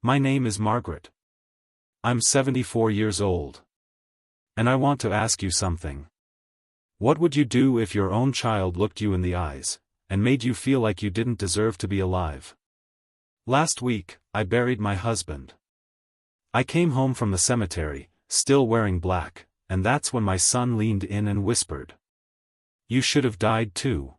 My name is Margaret. I'm 74 years old. And I want to ask you something. What would you do if your own child looked you in the eyes, and made you feel like you didn't deserve to be alive? Last week, I buried my husband. I came home from the cemetery, still wearing black, and that's when my son leaned in and whispered, "You should have died too."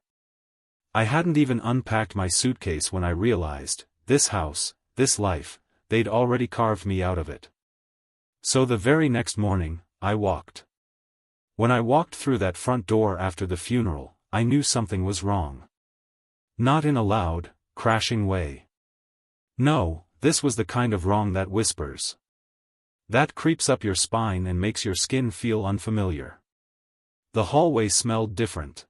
I hadn't even unpacked my suitcase when I realized, this house, this life, they'd already carved me out of it. So the very next morning, I walked. When I walked through that front door after the funeral, I knew something was wrong. Not in a loud, crashing way. No, this was the kind of wrong that whispers. That creeps up your spine and makes your skin feel unfamiliar. The hallway smelled different.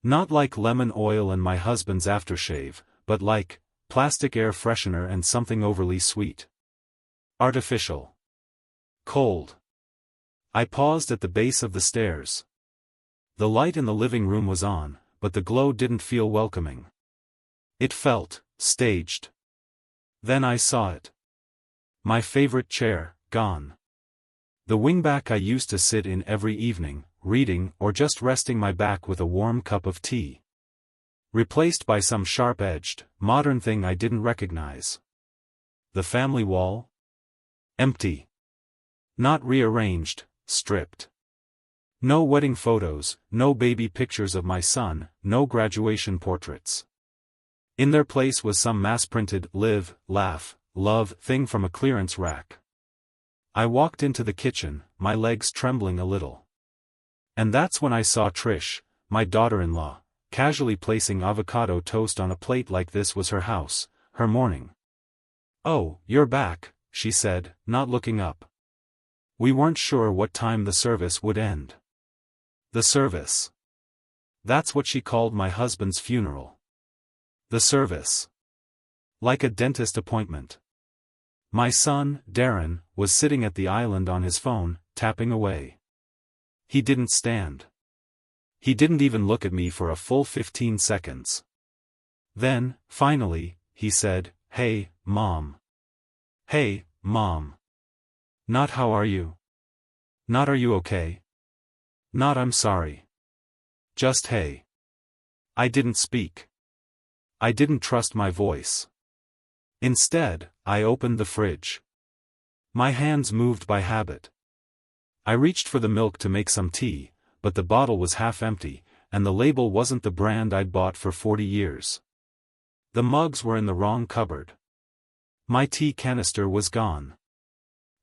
Not like lemon oil and my husband's aftershave, but like plastic air freshener and something overly sweet. Artificial. Cold. I paused at the base of the stairs. The light in the living room was on, but the glow didn't feel welcoming. It felt staged. Then I saw it. My favorite chair, gone. The wingback I used to sit in every evening, reading or just resting my back with a warm cup of tea. Replaced by some sharp-edged, modern thing I didn't recognize. The family wall? Empty. Not rearranged, stripped. No wedding photos, no baby pictures of my son, no graduation portraits. In their place was some mass-printed live, laugh, love thing from a clearance rack. I walked into the kitchen, my legs trembling a little. And that's when I saw Trish, my daughter-in-law, casually placing avocado toast on a plate like this was her house, her morning. "Oh, you're back," she said, not looking up. We weren't sure what time the service would end. The service. That's what she called my husband's funeral. The service. Like a dentist appointment. My son, Darren, was sitting at the island on his phone, tapping away. He didn't stand. He didn't even look at me for a full 15 seconds. Then, finally, he said, "Hey, Mom." Hey, Mom. Not "how are you?" Not "are you okay?" Not "I'm sorry." Just "hey." I didn't speak. I didn't trust my voice. Instead, I opened the fridge. My hands moved by habit. I reached for the milk to make some tea, but the bottle was half empty, and the label wasn't the brand I'd bought for 40 years. The mugs were in the wrong cupboard. My tea canister was gone.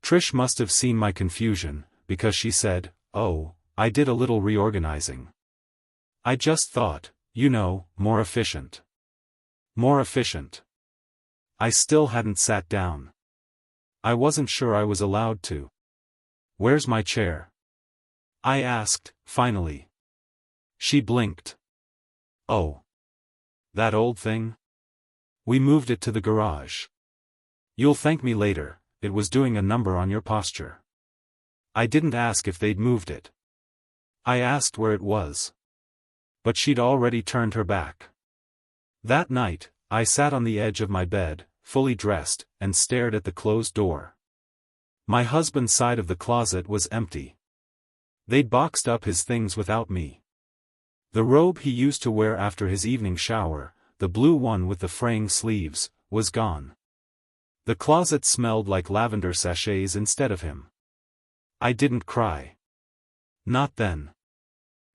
Trish must have seen my confusion, because she said, "Oh, I did a little reorganizing. I just thought, more efficient." More efficient. I still hadn't sat down. I wasn't sure I was allowed to. "Where's my chair?" I asked, finally. She blinked. "Oh. That old thing? We moved it to the garage. You'll thank me later, it was doing a number on your posture." I didn't ask if they'd moved it. I asked where it was. But she'd already turned her back. That night, I sat on the edge of my bed, fully dressed, and stared at the closed door. My husband's side of the closet was empty. They'd boxed up his things without me. The robe he used to wear after his evening shower, the blue one with the fraying sleeves, was gone. The closet smelled like lavender sachets instead of him. I didn't cry. Not then.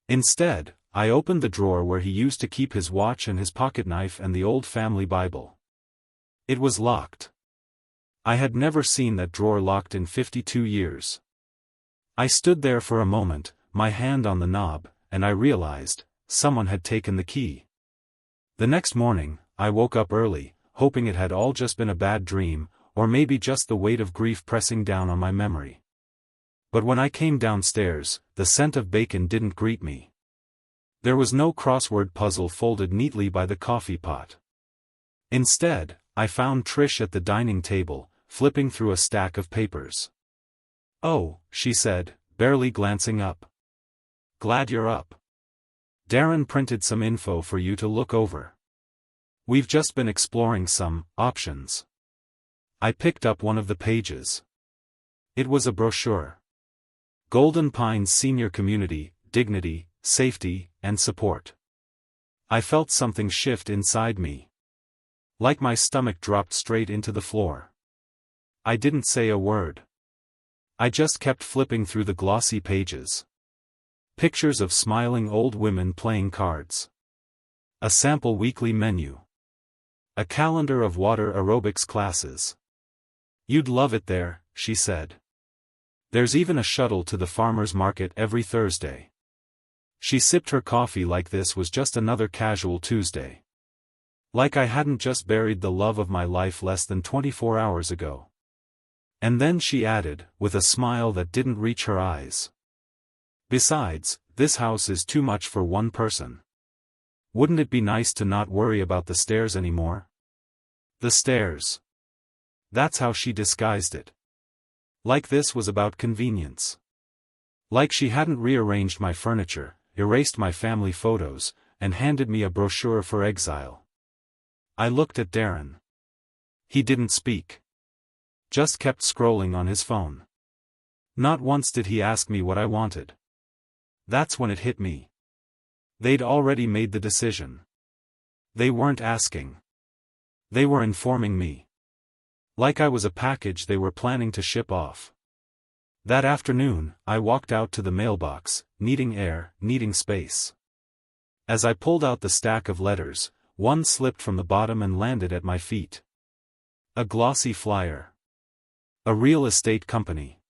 Instead, I opened the drawer where he used to keep his watch and his pocketknife and the old family Bible. It was locked. I had never seen that drawer locked in 52 years. I stood there for a moment, my hand on the knob, and I realized, someone had taken the key. The next morning, I woke up early, hoping it had all just been a bad dream, or maybe just the weight of grief pressing down on my memory. But when I came downstairs, the scent of bacon didn't greet me. There was no crossword puzzle folded neatly by the coffee pot. Instead, I found Trish at the dining table, flipping through a stack of papers. "Oh," she said, barely glancing up. "Glad you're up. Darren printed some info for you to look over. We've just been exploring some options." I picked up one of the pages. It was a brochure. Golden Pines Senior Community, Dignity, Safety, and Support. I felt something shift inside me. Like my stomach dropped straight into the floor. I didn't say a word. I just kept flipping through the glossy pages. Pictures of smiling old women playing cards. A sample weekly menu. A calendar of water aerobics classes. "You'd love it there," she said. "There's even a shuttle to the farmer's market every Thursday." She sipped her coffee like this was just another casual Tuesday. Like I hadn't just buried the love of my life less than 24 hours ago. And then she added, with a smile that didn't reach her eyes. "Besides, this house is too much for one person. Wouldn't it be nice to not worry about the stairs anymore?" The stairs. That's how she disguised it. Like this was about convenience. Like she hadn't rearranged my furniture, erased my family photos, and handed me a brochure for exile. I looked at Darren. He didn't speak. Just kept scrolling on his phone. Not once did he ask me what I wanted. That's when it hit me. They'd already made the decision. They weren't asking. They were informing me. Like I was a package they were planning to ship off. That afternoon, I walked out to the mailbox, needing air, needing space. As I pulled out the stack of letters, one slipped from the bottom and landed at my feet. A glossy flyer. A real estate company.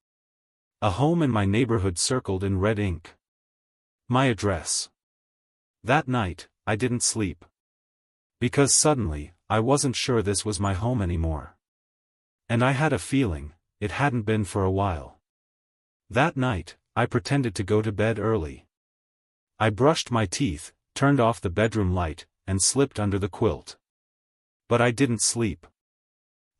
A home in my neighborhood circled in red ink. My address. That night, I didn't sleep. Because suddenly, I wasn't sure this was my home anymore. And I had a feeling, it hadn't been for a while. That night, I pretended to go to bed early. I brushed my teeth, turned off the bedroom light, and slipped under the quilt. But I didn't sleep.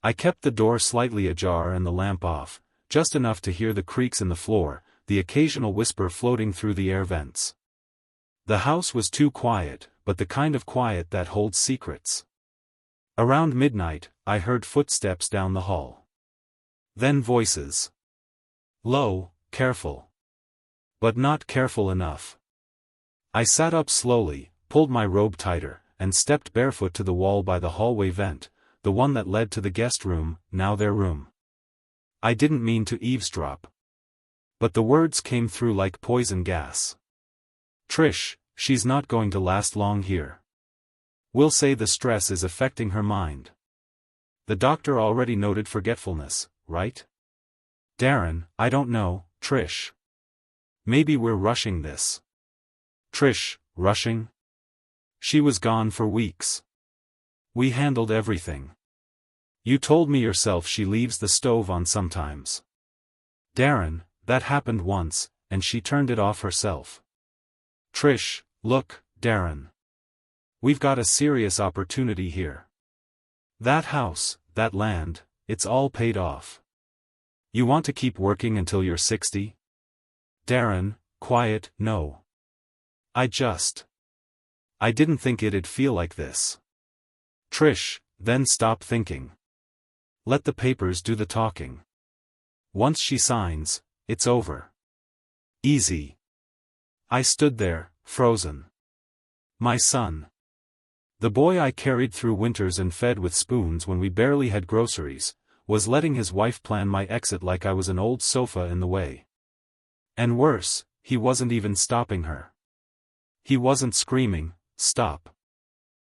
I kept the door slightly ajar and the lamp off, just enough to hear the creaks in the floor, the occasional whisper floating through the air vents. The house was too quiet, but the kind of quiet that holds secrets. Around midnight, I heard footsteps down the hall. Then voices. Low, careful. But not careful enough. I sat up slowly, pulled my robe tighter, and stepped barefoot to the wall by the hallway vent, the one that led to the guest room, now their room. I didn't mean to eavesdrop. But the words came through like poison gas. "Trish, she's not going to last long here. We'll say the stress is affecting her mind. The doctor already noted forgetfulness, right? Darren, I don't know, Trish. Maybe we're rushing this." Trish, rushing? She was gone for weeks. We handled everything. You told me yourself she leaves the stove on sometimes. Darren, that happened once, and she turned it off herself. Trish, look, Darren. We've got a serious opportunity here. That house, that land, it's all paid off. You want to keep working until you're 60? Darren, quiet, no. I didn't think it'd feel like this. Trish, then stop thinking. Let the papers do the talking. Once she signs, it's over. Easy. I stood there, frozen. My son. The boy I carried through winters and fed with spoons when we barely had groceries, was letting his wife plan my exit like I was an old sofa in the way. And worse, he wasn't even stopping her. He wasn't screaming, "Stop."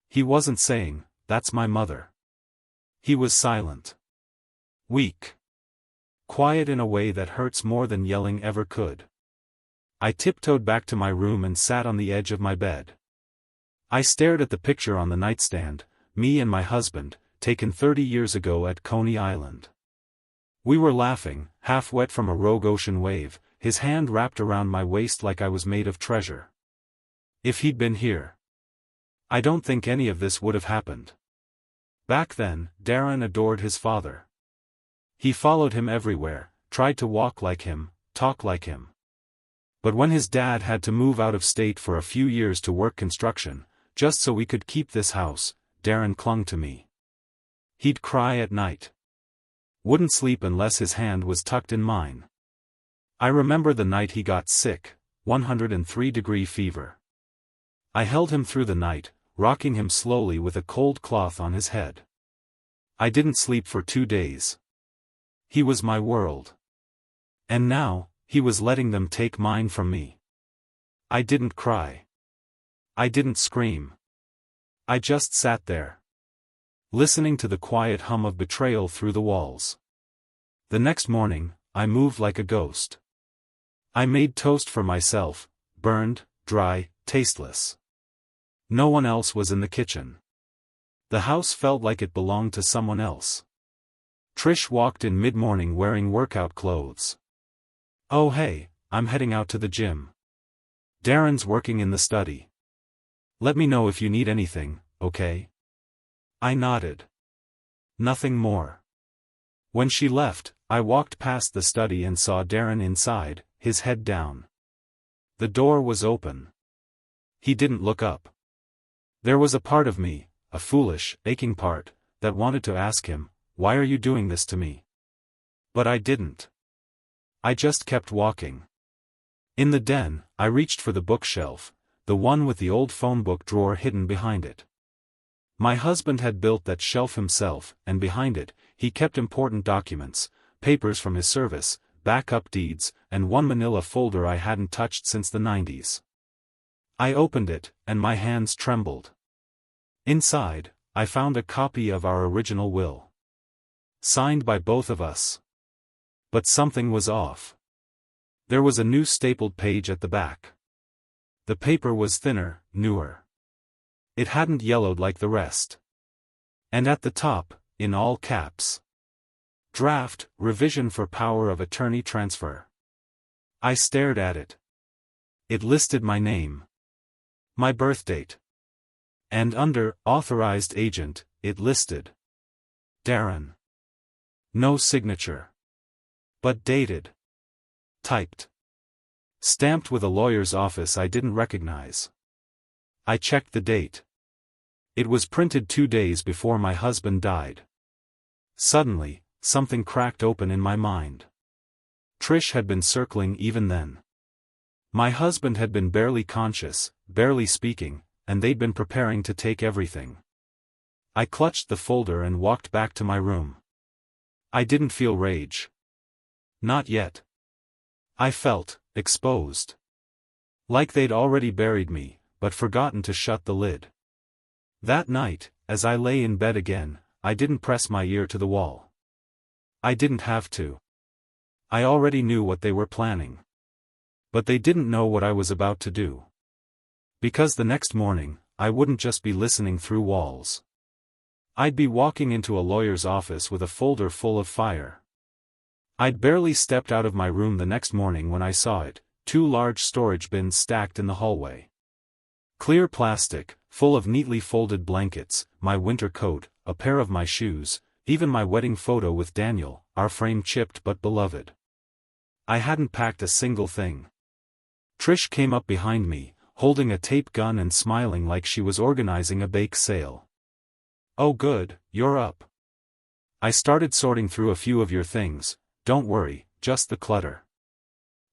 He wasn't saying, "That's my mother." He was silent. Weak. Quiet in a way that hurts more than yelling ever could. I tiptoed back to my room and sat on the edge of my bed. I stared at the picture on the nightstand, me and my husband, taken 30 years ago at Coney Island. We were laughing, half wet from a rogue ocean wave, his hand wrapped around my waist like I was made of treasure. If he'd been here, I don't think any of this would have happened. Back then, Darren adored his father. He followed him everywhere, tried to walk like him, talk like him. But when his dad had to move out of state for a few years to work construction, just so we could keep this house, Darren clung to me. He'd cry at night. Wouldn't sleep unless his hand was tucked in mine. I remember the night he got sick, 103-degree fever. I held him through the night, rocking him slowly with a cold cloth on his head. I didn't sleep for 2 days. He was my world. And now, he was letting them take mine from me. I didn't cry. I didn't scream. I just sat there, listening to the quiet hum of betrayal through the walls. The next morning, I moved like a ghost. I made toast for myself, burned, dry, tasteless. No one else was in the kitchen. The house felt like it belonged to someone else. Trish walked in mid-morning wearing workout clothes. "Oh hey, I'm heading out to the gym. Darren's working in the study. Let me know if you need anything, okay?" I nodded. Nothing more. When she left, I walked past the study and saw Darren inside, his head down. The door was open. He didn't look up. There was a part of me, a foolish, aching part, that wanted to ask him, "Why are you doing this to me?" But I didn't. I just kept walking. In the den, I reached for the bookshelf, the one with the old phone book drawer hidden behind it. My husband had built that shelf himself, and behind it, he kept important documents, papers from his service, backup deeds, and one manila folder I hadn't touched since the 90s. I opened it, and my hands trembled. Inside, I found a copy of our original will. Signed by both of us. But something was off. There was a new stapled page at the back. The paper was thinner, newer. It hadn't yellowed like the rest. And at the top, in all caps, "Draft, revision for power of attorney transfer." I stared at it. It listed my name. My birth date. And under "Authorized Agent," it listed Darren. No signature. But dated. Typed. Stamped with a lawyer's office I didn't recognize. I checked the date. It was printed 2 days before my husband died. Suddenly, something cracked open in my mind. Trish had been circling even then. My husband had been barely conscious, barely speaking, and they'd been preparing to take everything. I clutched the folder and walked back to my room. I didn't feel rage. Not yet. I felt exposed. Like they'd already buried me, but forgotten to shut the lid. That night, as I lay in bed again, I didn't press my ear to the wall. I didn't have to. I already knew what they were planning. But they didn't know what I was about to do. Because the next morning, I wouldn't just be listening through walls. I'd be walking into a lawyer's office with a folder full of fire. I'd barely stepped out of my room the next morning when I saw it, 2 large storage bins stacked in the hallway. Clear plastic, full of neatly folded blankets, my winter coat, a pair of my shoes, even my wedding photo with Daniel, our frame chipped but beloved. I hadn't packed a single thing. Trish came up behind me, holding a tape gun and smiling like she was organizing a bake sale. "Oh good, you're up. I started sorting through a few of your things, don't worry, just the clutter.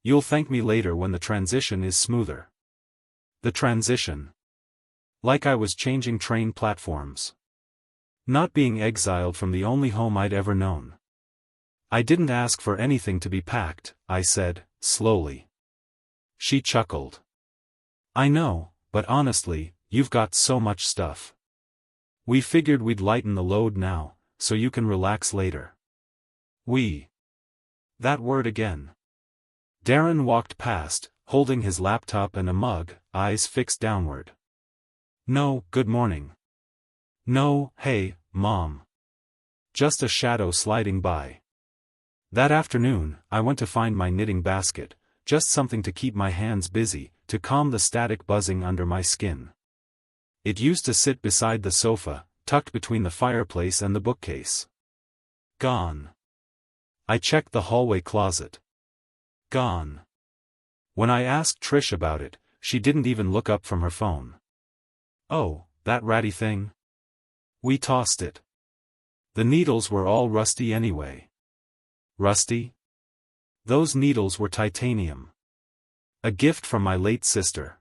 You'll thank me later when the transition is smoother." The transition. Like I was changing train platforms. Not being exiled from the only home I'd ever known. "I didn't ask for anything to be packed," I said, slowly. She chuckled. "I know, but honestly, you've got so much stuff. We figured we'd lighten the load now, so you can relax later." We. That word again. Darren walked past, holding his laptop and a mug, eyes fixed downward. No, "Good morning." No, "Hey, Mom." Just a shadow sliding by. That afternoon, I went to find my knitting basket, just something to keep my hands busy, to calm the static buzzing under my skin. It used to sit beside the sofa, tucked between the fireplace and the bookcase. Gone. I checked the hallway closet. Gone. When I asked Trish about it, she didn't even look up from her phone. "Oh, that ratty thing?" We tossed it. The needles were all rusty anyway. Rusty? Those needles were titanium. A gift from my late sister.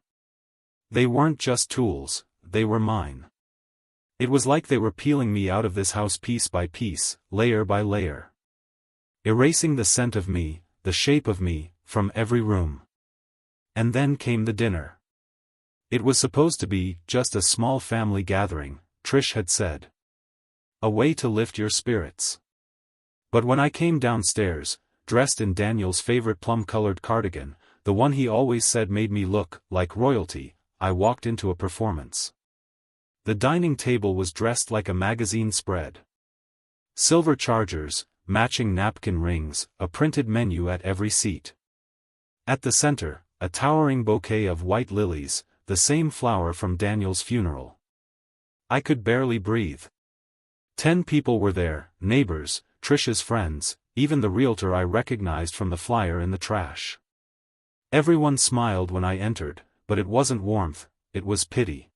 They weren't just tools, they were mine. It was like they were peeling me out of this house piece by piece, layer by layer. Erasing the scent of me, the shape of me, from every room. And then came the dinner. It was supposed to be just a small family gathering, Trish had said. A way to lift your spirits. But when I came downstairs, dressed in Daniel's favorite plum-colored cardigan, the one he always said made me look like royalty, I walked into a performance. The dining table was dressed like a magazine spread. Silver chargers, matching napkin rings, a printed menu at every seat. At the center, a towering bouquet of white lilies, the same flower from Daniel's funeral. I could barely breathe. 10 people were there, neighbors, Trish's friends, even the realtor I recognized from the flyer in the trash. Everyone smiled when I entered, but it wasn't warmth, it was pity.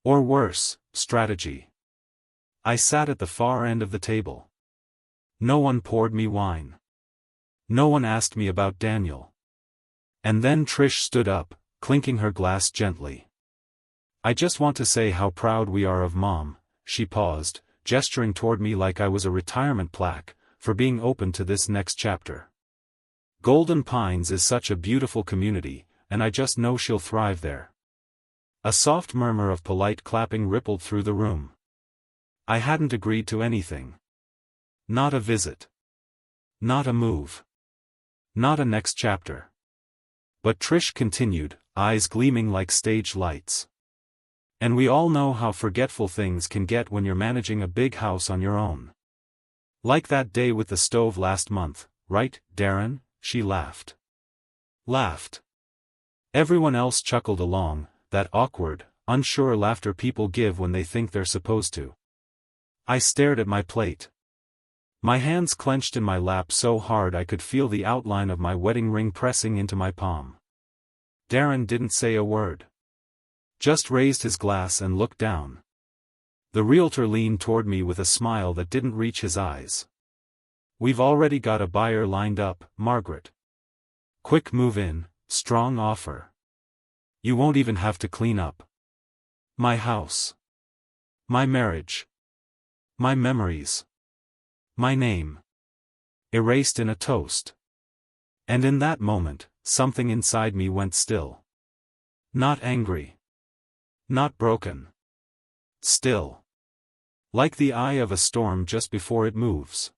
Or worse, strategy. I sat at the far end of the table. No one poured me wine. No one asked me about Daniel. And then Trish stood up, clinking her glass gently. I just want to say how proud we are of Mom, she paused, gesturing toward me like I was a retirement plaque, for being open to this next chapter. Golden Pines is such a beautiful community, and I just know she'll thrive there. A soft murmur of polite clapping rippled through the room. I hadn't agreed to anything. Not a visit. Not a move. Not a next chapter. But Trish continued, eyes gleaming like stage lights. And we all know how forgetful things can get when you're managing a big house on your own. Like that day with the stove last month, right, Darren? She laughed. Laughed. Everyone else chuckled along, that awkward, unsure laughter people give when they think they're supposed to. I stared at my plate. My hands clenched in my lap so hard I could feel the outline of my wedding ring pressing into my palm. Darren didn't say a word. Just raised his glass and looked down. The realtor leaned toward me with a smile that didn't reach his eyes. We've already got a buyer lined up, Margaret. Quick move in, strong offer. You won't even have to clean up. My house. My marriage. My memories. My name. Erased in a toast. And in that moment, something inside me went still. Not angry. Not broken. Still. Like the eye of a storm just before it moves.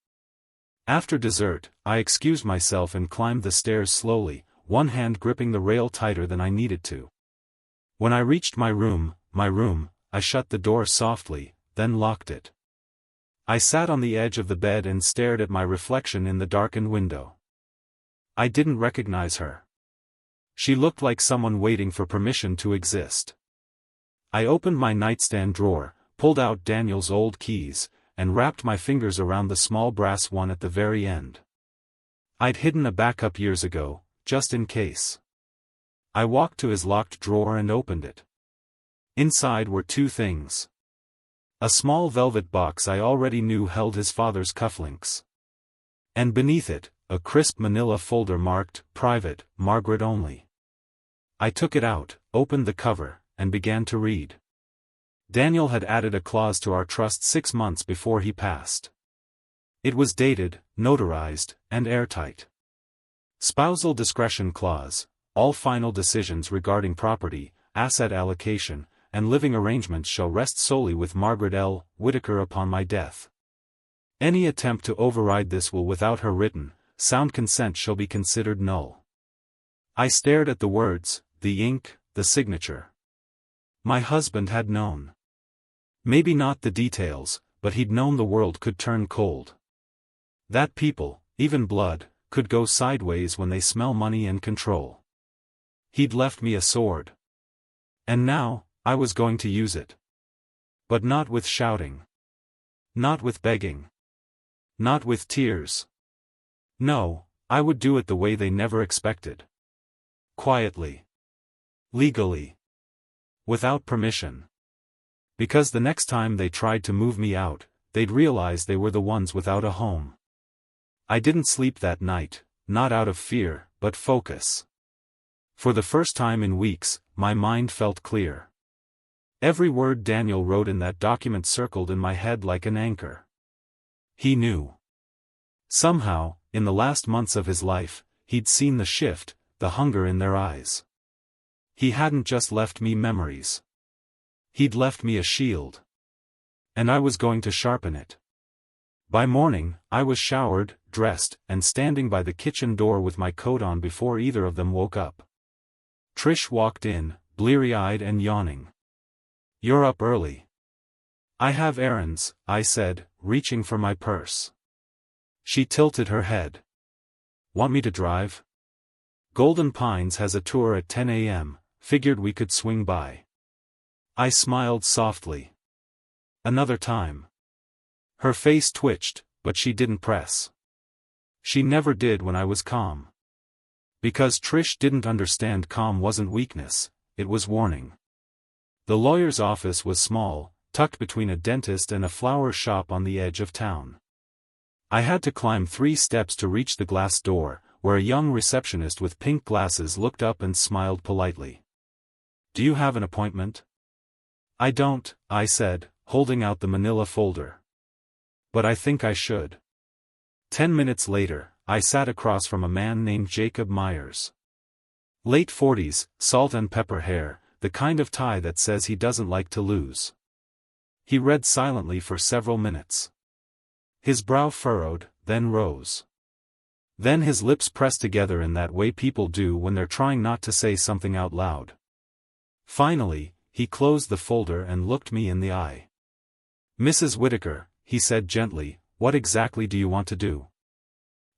After dessert, I excused myself and climbed the stairs slowly, one hand gripping the rail tighter than I needed to. When I reached my room, I shut the door softly, then locked it. I sat on the edge of the bed and stared at my reflection in the darkened window. I didn't recognize her. She looked like someone waiting for permission to exist. I opened my nightstand drawer, pulled out Daniel's old keys, and wrapped my fingers around the small brass one at the very end. I'd hidden a backup years ago, just in case. I walked to his locked drawer and opened it. Inside were 2 things. A small velvet box I already knew held his father's cufflinks. And beneath it, a crisp manila folder marked, Private, Margaret only. I took it out, opened the cover, and began to read. Daniel had added a clause to our trust 6 months before he passed. It was dated, notarized, and airtight. Spousal discretion clause, all final decisions regarding property, asset allocation, and living arrangements shall rest solely with Margaret L. Whitaker upon my death. Any attempt to override this will without her written, sound consent shall be considered null. I stared at the words, the ink, the signature. My husband had known. Maybe not the details, but he'd known the world could turn cold. That people, even blood, could go sideways when they smell money and control. He'd left me a sword. And now, I was going to use it. But not with shouting. Not with begging. Not with tears. No, I would do it the way they never expected. Quietly. Legally. Without permission. Because the next time they tried to move me out, they'd realize they were the ones without a home. I didn't sleep that night, not out of fear, but focus. For the first time in weeks, my mind felt clear. Every word Daniel wrote in that document circled in my head like an anchor. He knew. Somehow, in the last months of his life, he'd seen the shift, the hunger in their eyes. He hadn't just left me memories. He'd left me a shield. And I was going to sharpen it. By morning, I was showered, dressed, and standing by the kitchen door with my coat on before either of them woke up. Trish walked in, bleary-eyed and yawning. "You're up early." "I have errands," I said, reaching for my purse. She tilted her head. "Want me to drive?" "Golden Pines has a tour at 10 a.m., figured we could swing by." I smiled softly. "Another time." Her face twitched, but she didn't press. She never did when I was calm. Because Trish didn't understand calm wasn't weakness, it was warning. The lawyer's office was small, tucked between a dentist and a flower shop on the edge of town. I had to climb 3 steps to reach the glass door, where a young receptionist with pink glasses looked up and smiled politely. "Do you have an appointment?" "I don't," I said, holding out the manila folder. "But I think I should." 10 minutes later, I sat across from a man named Jacob Myers. Late 40s, salt and pepper hair, the kind of tie that says he doesn't like to lose. He read silently for several minutes. His brow furrowed, then rose. Then his lips pressed together in that way people do when they're trying not to say something out loud. Finally, he closed the folder and looked me in the eye. "Mrs. Whitaker," he said gently, "what exactly do you want to do?"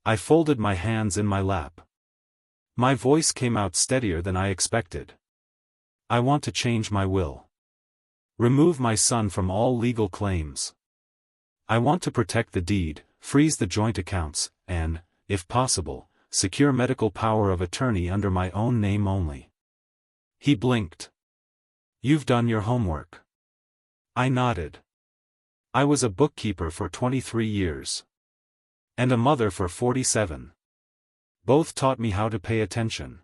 I folded my hands in my lap. My voice came out steadier than I expected. "I want to change my will. Remove my son from all legal claims. I want to protect the deed, freeze the joint accounts, and, if possible, secure medical power of attorney under my own name only." He blinked. "You've done your homework." I nodded. I was a bookkeeper for 23 years. And a mother for 47. Both taught me how to pay attention.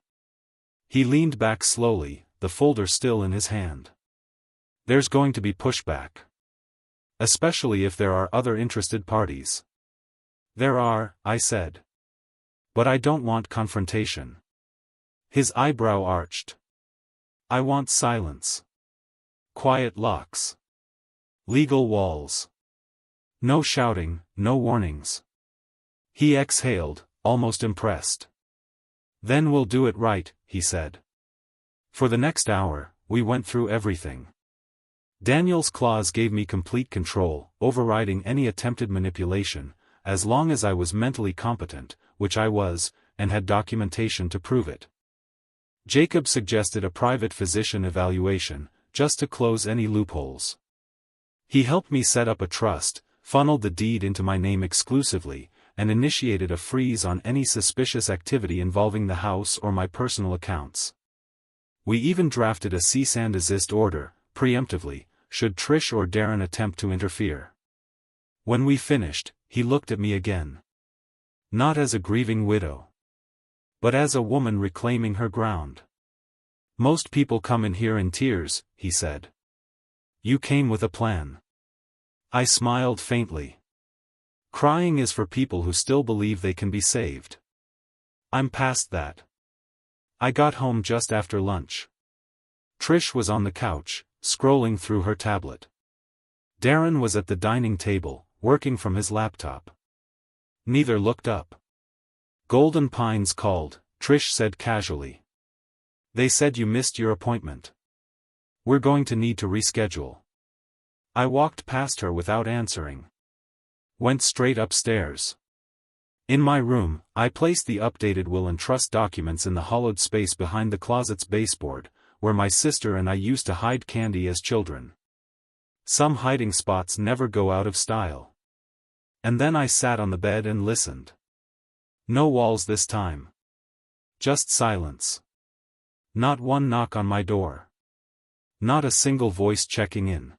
He leaned back slowly, the folder still in his hand. "There's going to be pushback. Especially if there are other interested parties." "There are," I said. "But I don't want confrontation." His eyebrow arched. "I want silence. Quiet locks. Legal walls. No shouting, no warnings." He exhaled, almost impressed. "Then we'll do it right," he said. For the next hour, we went through everything. Daniel's clause gave me complete control, overriding any attempted manipulation, as long as I was mentally competent, which I was, and had documentation to prove it. Jacob suggested a private physician evaluation, just to close any loopholes. He helped me set up a trust, funneled the deed into my name exclusively, and initiated a freeze on any suspicious activity involving the house or my personal accounts. We even drafted a cease and desist order, preemptively, should Trish or Darren attempt to interfere. When we finished, he looked at me again. Not as a grieving widow, but as a woman reclaiming her ground. "Most people come in here in tears," he said. "You came with a plan." I smiled faintly. "Crying is for people who still believe they can be saved. I'm past that." I got home just after lunch. Trish was on the couch, scrolling through her tablet. Darren was at the dining table, working from his laptop. Neither looked up. "Golden Pines called," Trish said casually. "They said you missed your appointment. We're going to need to reschedule." I walked past her without answering. Went straight upstairs. In my room, I placed the updated will and trust documents in the hollowed space behind the closet's baseboard, where my sister and I used to hide candy as children. Some hiding spots never go out of style. And then I sat on the bed and listened. No walls this time. Just silence. Not one knock on my door. Not a single voice checking in.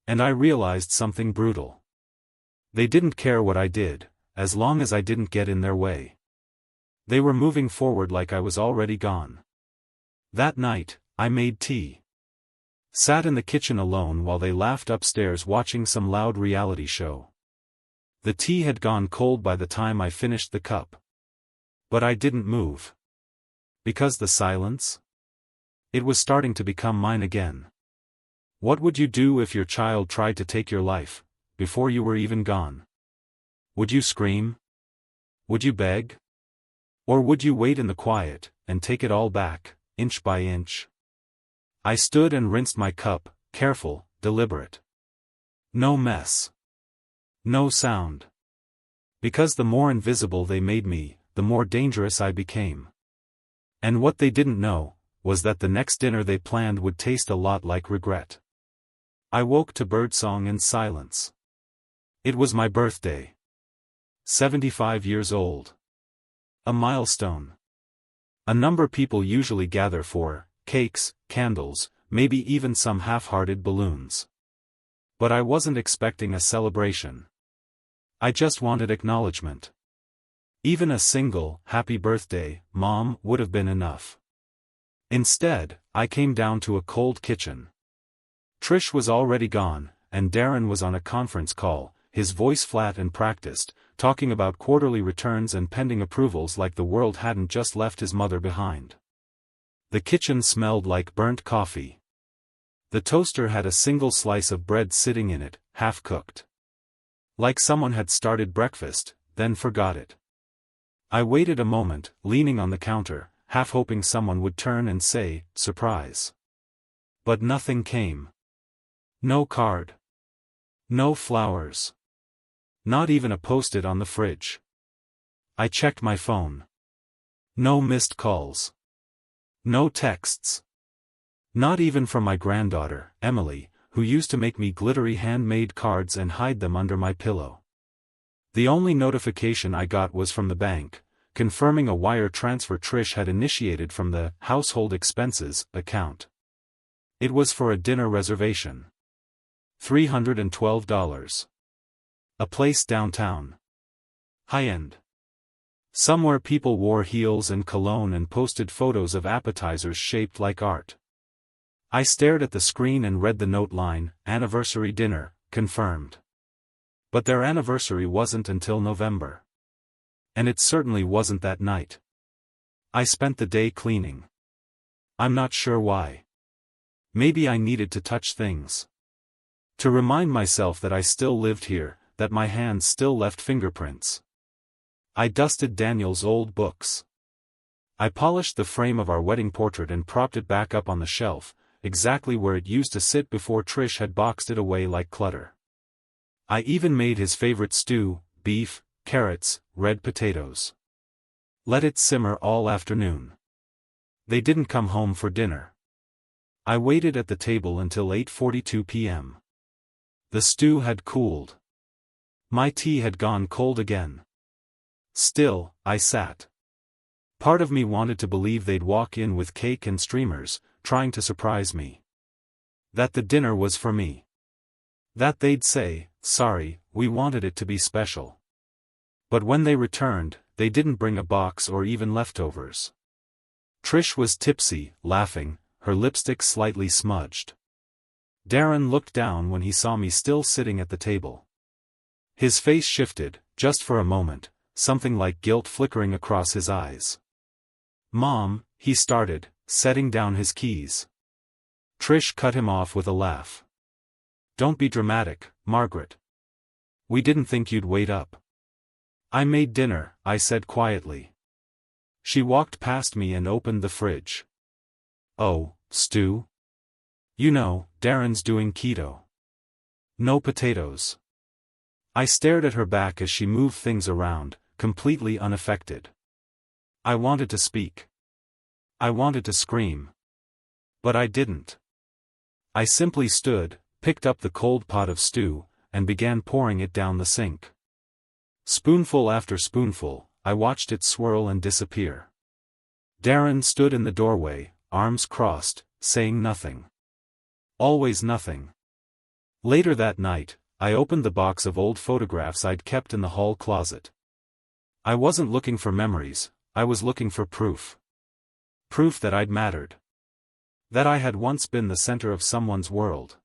And I realized something brutal. They didn't care what I did, as long as I didn't get in their way. They were moving forward like I was already gone. That night, I made tea. Sat in the kitchen alone while they laughed upstairs watching some loud reality show. The tea had gone cold by the time I finished the cup. But I didn't move. Because the silence? It was starting to become mine again. What would you do if your child tried to take your life, before you were even gone? Would you scream? Would you beg? Or would you wait in the quiet, and take it all back, inch by inch? I stood and rinsed my cup, careful, deliberate. No mess. No sound. Because the more invisible they made me, the more dangerous I became. And what they didn't know, was that the next dinner they planned would taste a lot like regret. I woke to birdsong and silence. It was my birthday. 75 years old. A milestone. A number people usually gather for: cakes, candles, maybe even some half-hearted balloons. But I wasn't expecting a celebration. I just wanted acknowledgement. Even a single, "Happy birthday, Mom," would have been enough. Instead, I came down to a cold kitchen. Trish was already gone, and Darren was on a conference call, his voice flat and practiced, talking about quarterly returns and pending approvals like the world hadn't just left his mother behind. The kitchen smelled like burnt coffee. The toaster had a single slice of bread sitting in it, half-cooked. Like someone had started breakfast, then forgot it. I waited a moment, leaning on the counter, half hoping someone would turn and say, "Surprise." But nothing came. No card. No flowers. Not even a post-it on the fridge. I checked my phone. No missed calls. No texts. Not even from my granddaughter, Emily, who used to make me glittery handmade cards and hide them under my pillow. The only notification I got was from the bank, confirming a wire transfer Trish had initiated from the household expenses account. It was for a dinner reservation. $312. A place downtown. High-end. Somewhere people wore heels and cologne and posted photos of appetizers shaped like art. I stared at the screen and read the note line, "Anniversary dinner, confirmed." But their anniversary wasn't until November. And it certainly wasn't that night. I spent the day cleaning. I'm not sure why. Maybe I needed to touch things. To remind myself that I still lived here, that my hands still left fingerprints. I dusted Daniel's old books. I polished the frame of our wedding portrait and propped it back up on the shelf, exactly where it used to sit before Trish had boxed it away like clutter. I even made his favorite stew: beef, carrots, red potatoes. Let it simmer all afternoon. They didn't come home for dinner. I waited at the table until 8:42 p.m. The stew had cooled. My tea had gone cold again. Still, I sat. Part of me wanted to believe they'd walk in with cake and streamers, trying to surprise me. That the dinner was for me. That they'd say, "Sorry, we wanted it to be special." But when they returned, they didn't bring a box or even leftovers. Trish was tipsy, laughing, her lipstick slightly smudged. Darren looked down when he saw me still sitting at the table. His face shifted, just for a moment, something like guilt flickering across his eyes. "Mom," he started, setting down his keys. Trish cut him off with a laugh. "Don't be dramatic, Margaret. We didn't think you'd wait up." "I made dinner," I said quietly. She walked past me and opened the fridge. "Oh, stew? You know, Darren's doing keto. No potatoes." I stared at her back as she moved things around, completely unaffected. I wanted to speak. I wanted to scream. But I didn't. I simply stood, picked up the cold pot of stew, and began pouring it down the sink. Spoonful after spoonful, I watched it swirl and disappear. Darren stood in the doorway, arms crossed, saying nothing. Always nothing. Later that night, I opened the box of old photographs I'd kept in the hall closet. I wasn't looking for memories, I was looking for proof. Proof that I'd mattered. That I had once been the center of someone's world.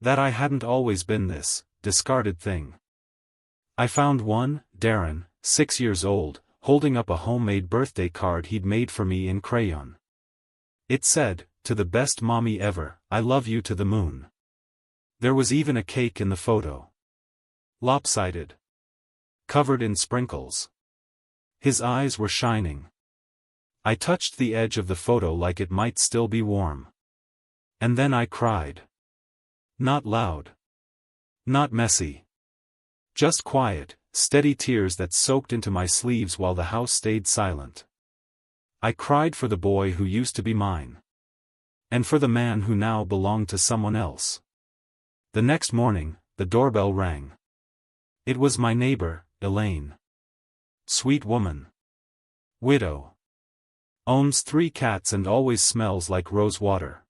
That I hadn't always been this discarded thing. I found one, Darren, 6 years old, holding up a homemade birthday card he'd made for me in crayon. It said, "To the best mommy ever, I love you to the moon." There was even a cake in the photo. Lopsided. Covered in sprinkles. His eyes were shining. I touched the edge of the photo like it might still be warm. And then I cried. Not loud. Not messy. Just quiet, steady tears that soaked into my sleeves while the house stayed silent. I cried for the boy who used to be mine. And for the man who now belonged to someone else. The next morning, the doorbell rang. It was my neighbor, Elaine. Sweet woman. Widow. Owns 3 cats and always smells like rose water.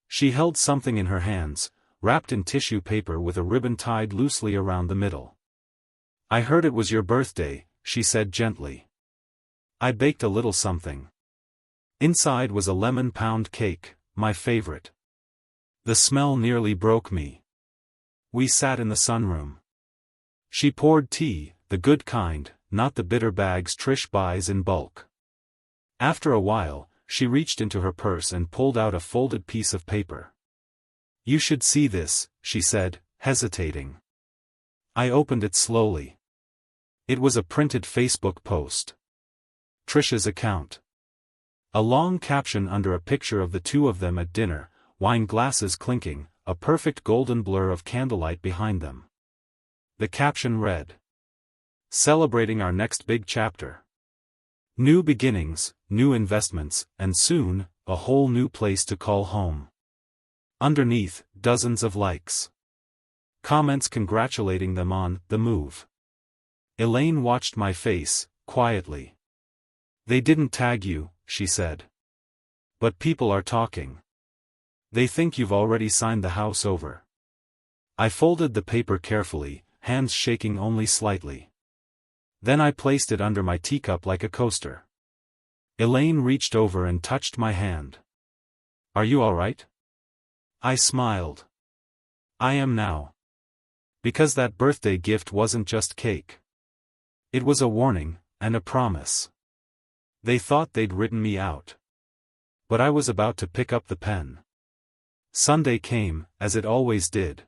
She held something in her hands, wrapped in tissue paper with a ribbon tied loosely around the middle. "I heard it was your birthday," she said gently. "I baked a little something." Inside was a lemon pound cake, my favorite. The smell nearly broke me. We sat in the sunroom. She poured tea, the good kind, not the bitter bags Trish buys in bulk. After a while, she reached into her purse and pulled out a folded piece of paper. "You should see this," she said, hesitating. I opened it slowly. It was a printed Facebook post. Trish's account. A long caption under a picture of the two of them at dinner, wine glasses clinking, a perfect golden blur of candlelight behind them. The caption read, "Celebrating our next big chapter. New beginnings, new investments, and soon, a whole new place to call home." Underneath, dozens of likes. Comments congratulating them on the move. Elaine watched my face, quietly. "They didn't tag you," she said. "But people are talking. They think you've already signed the house over." I folded the paper carefully, hands shaking only slightly. Then I placed it under my teacup like a coaster. Elaine reached over and touched my hand. "Are you all right?" I smiled. "I am now." Because that birthday gift wasn't just cake. It was a warning, and a promise. They thought they'd written me out. But I was about to pick up the pen. Sunday came, as it always did.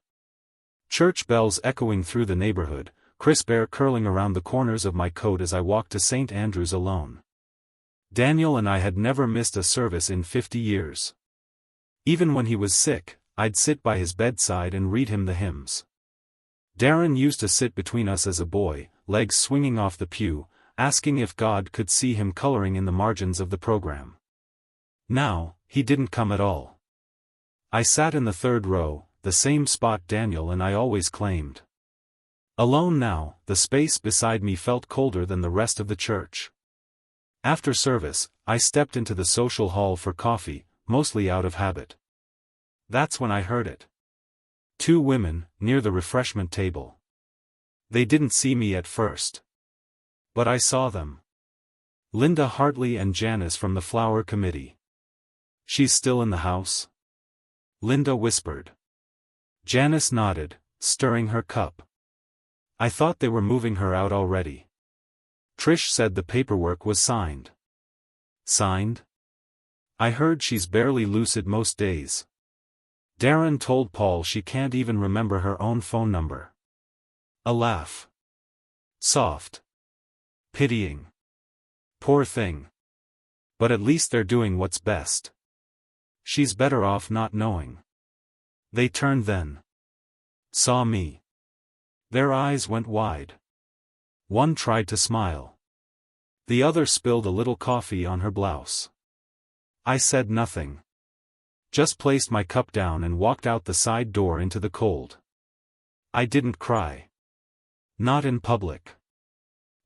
Church bells echoing through the neighborhood, crisp air curling around the corners of my coat as I walked to St. Andrew's alone. Daniel and I had never missed a service in 50 years. Even when he was sick, I'd sit by his bedside and read him the hymns. Darren used to sit between us as a boy, legs swinging off the pew, asking if God could see him coloring in the margins of the program. Now, he didn't come at all. I sat in the 3rd row, the same spot Daniel and I always claimed. Alone now, the space beside me felt colder than the rest of the church. After service, I stepped into the social hall for coffee, mostly out of habit. That's when I heard it. 2 women, near the refreshment table. They didn't see me at first. But I saw them. Linda Hartley and Janice from the flower committee. "She's still in the house?" Linda whispered. Janice nodded, stirring her cup. "I thought they were moving her out already." Trish said the paperwork was signed. "Signed?" "I heard she's barely lucid most days." Darren told Paul she can't even remember her own phone number. A laugh. Soft. Pitying. Poor thing. But at least they're doing what's best. She's better off not knowing. They turned then. Saw me. Their eyes went wide. One tried to smile. The other spilled a little coffee on her blouse. I said nothing. Just placed my cup down and walked out the side door into the cold. I didn't cry. Not in public.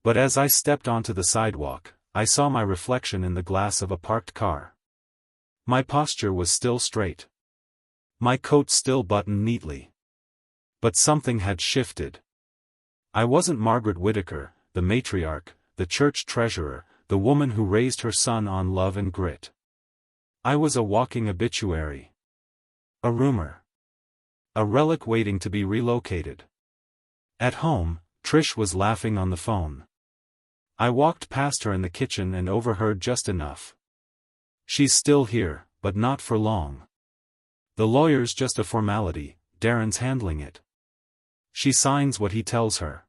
But as I stepped onto the sidewalk, I saw my reflection in the glass of a parked car. My posture was still straight. My coat still buttoned neatly. But something had shifted. I wasn't Margaret Whittaker, the matriarch, the church treasurer, the woman who raised her son on love and grit. I was a walking obituary. A rumor. A relic waiting to be relocated. At home, Trish was laughing on the phone. I walked past her in the kitchen and overheard just enough. She's still here, but not for long. The lawyer's just a formality, Darren's handling it. She signs what he tells her.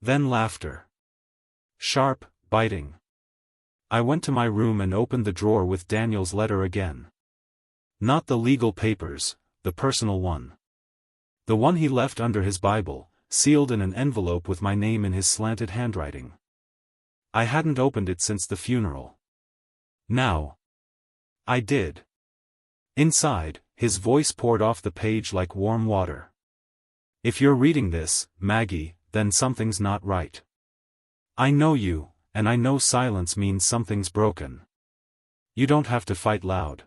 Then laughter. Sharp, biting. I went to my room and opened the drawer with Daniel's letter again. Not the legal papers, the personal one. The one he left under his Bible, sealed in an envelope with my name in his slanted handwriting. I hadn't opened it since the funeral. Now. I did. Inside, his voice poured off the page like warm water. If you're reading this, Maggie, then something's not right. I know you, and I know silence means something's broken. You don't have to fight loud.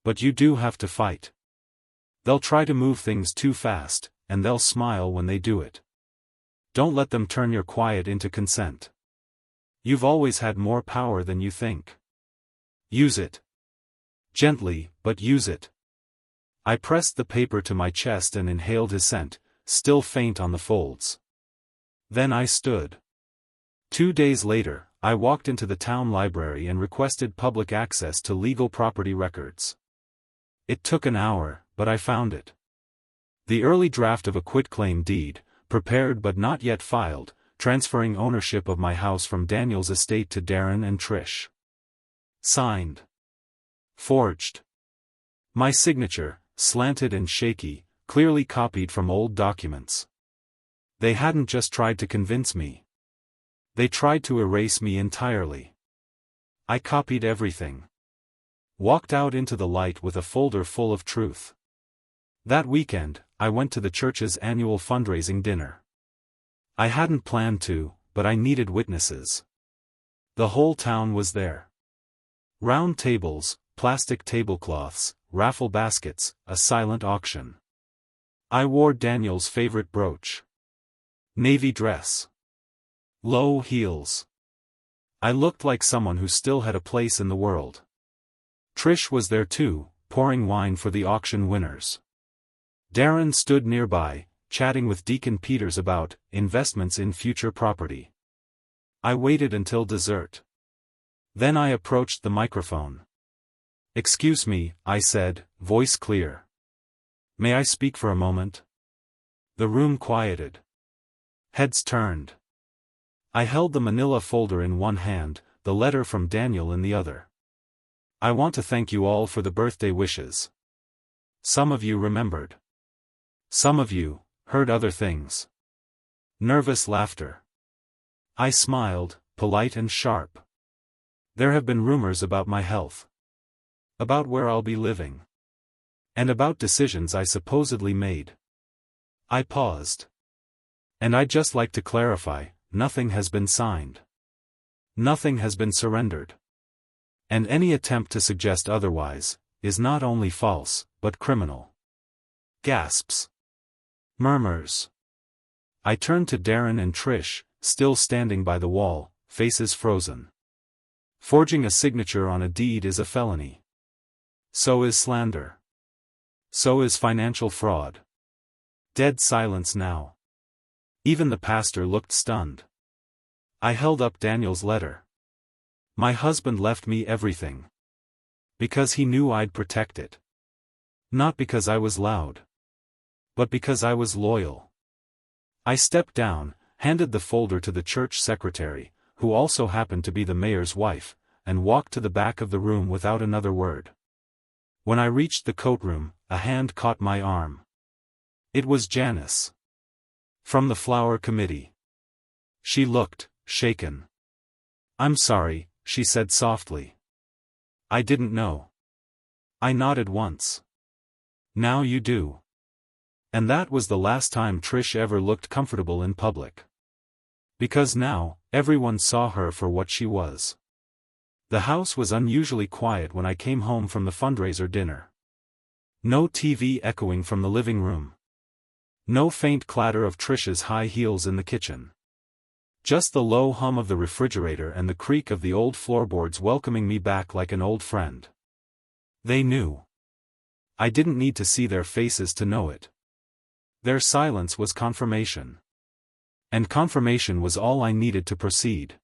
But you do have to fight. They'll try to move things too fast, and they'll smile when they do it. Don't let them turn your quiet into consent. You've always had more power than you think. Use it. Gently, but use it. I pressed the paper to my chest and inhaled his scent, still faint on the folds. Then I stood. 2 days later, I walked into the town library and requested public access to legal property records. It took an hour, but I found it. The early draft of a quitclaim deed, prepared but not yet filed, transferring ownership of my house from Daniel's estate to Darren and Trish. Signed. Forged. My signature, slanted and shaky, clearly copied from old documents. They hadn't just tried to convince me. They tried to erase me entirely. I copied everything. Walked out into the light with a folder full of truth. That weekend, I went to the church's annual fundraising dinner. I hadn't planned to, but I needed witnesses. The whole town was there. Round tables, plastic tablecloths, raffle baskets, a silent auction. I wore Daniel's favorite brooch. Navy dress. Low heels. I looked like someone who still had a place in the world. Trish was there too, pouring wine for the auction winners. Darren stood nearby, chatting with Deacon Peters about investments in future property. I waited until dessert. Then I approached the microphone. "Excuse me," I said, voice clear. "May I speak for a moment?" The room quieted. Heads turned. I held the manila folder in one hand, the letter from Daniel in the other. "I want to thank you all for the birthday wishes. Some of you remembered. Some of you heard other things." Nervous laughter. I smiled, polite and sharp. "There have been rumors about my health. About where I'll be living. And about decisions I supposedly made." I paused. "And I'd just like to clarify, nothing has been signed. Nothing has been surrendered. And any attempt to suggest otherwise is not only false, but criminal." Gasps. Murmurs. I turned to Darren and Trish, still standing by the wall, faces frozen. Forging a signature on a deed is a felony. So is slander. So is financial fraud. Dead silence now. Even the pastor looked stunned. I held up Daniel's letter. "My husband left me everything. Because he knew I'd protect it. Not because I was loud. But because I was loyal." I stepped down, handed the folder to the church secretary, who also happened to be the mayor's wife, and walked to the back of the room without another word. When I reached the coat room, a hand caught my arm. It was Janice. From the flower committee. She looked shaken. "I'm sorry," she said softly. "I didn't know." I nodded once. "Now you do." And that was the last time Trish ever looked comfortable in public. Because now, everyone saw her for what she was. The house was unusually quiet when I came home from the fundraiser dinner. No TV echoing from the living room. No faint clatter of Trish's high heels in the kitchen. Just the low hum of the refrigerator and the creak of the old floorboards welcoming me back like an old friend. They knew. I didn't need to see their faces to know it. Their silence was confirmation. And confirmation was all I needed to proceed.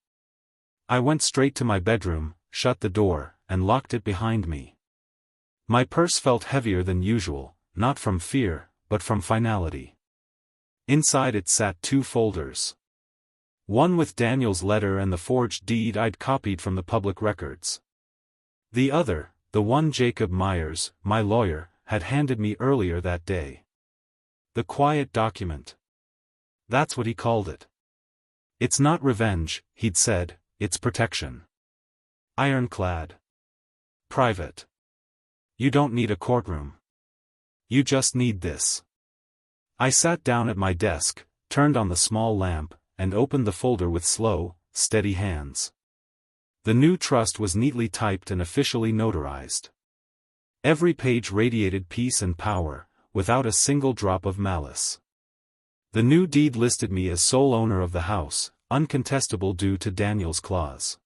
I went straight to my bedroom, shut the door, and locked it behind me. My purse felt heavier than usual, not from fear, but from finality. Inside it sat 2 folders. One with Daniel's letter and the forged deed I'd copied from the public records. The other, the one Jacob Myers, my lawyer, had handed me earlier that day. The quiet document. That's what he called it. It's not revenge, he'd said, it's protection. Ironclad. Private. You don't need a courtroom. You just need this. I sat down at my desk, turned on the small lamp, and opened the folder with slow, steady hands. The new trust was neatly typed and officially notarized. Every page radiated peace and power, without a single drop of malice. The new deed listed me as sole owner of the house, uncontestable due to Daniel's clause.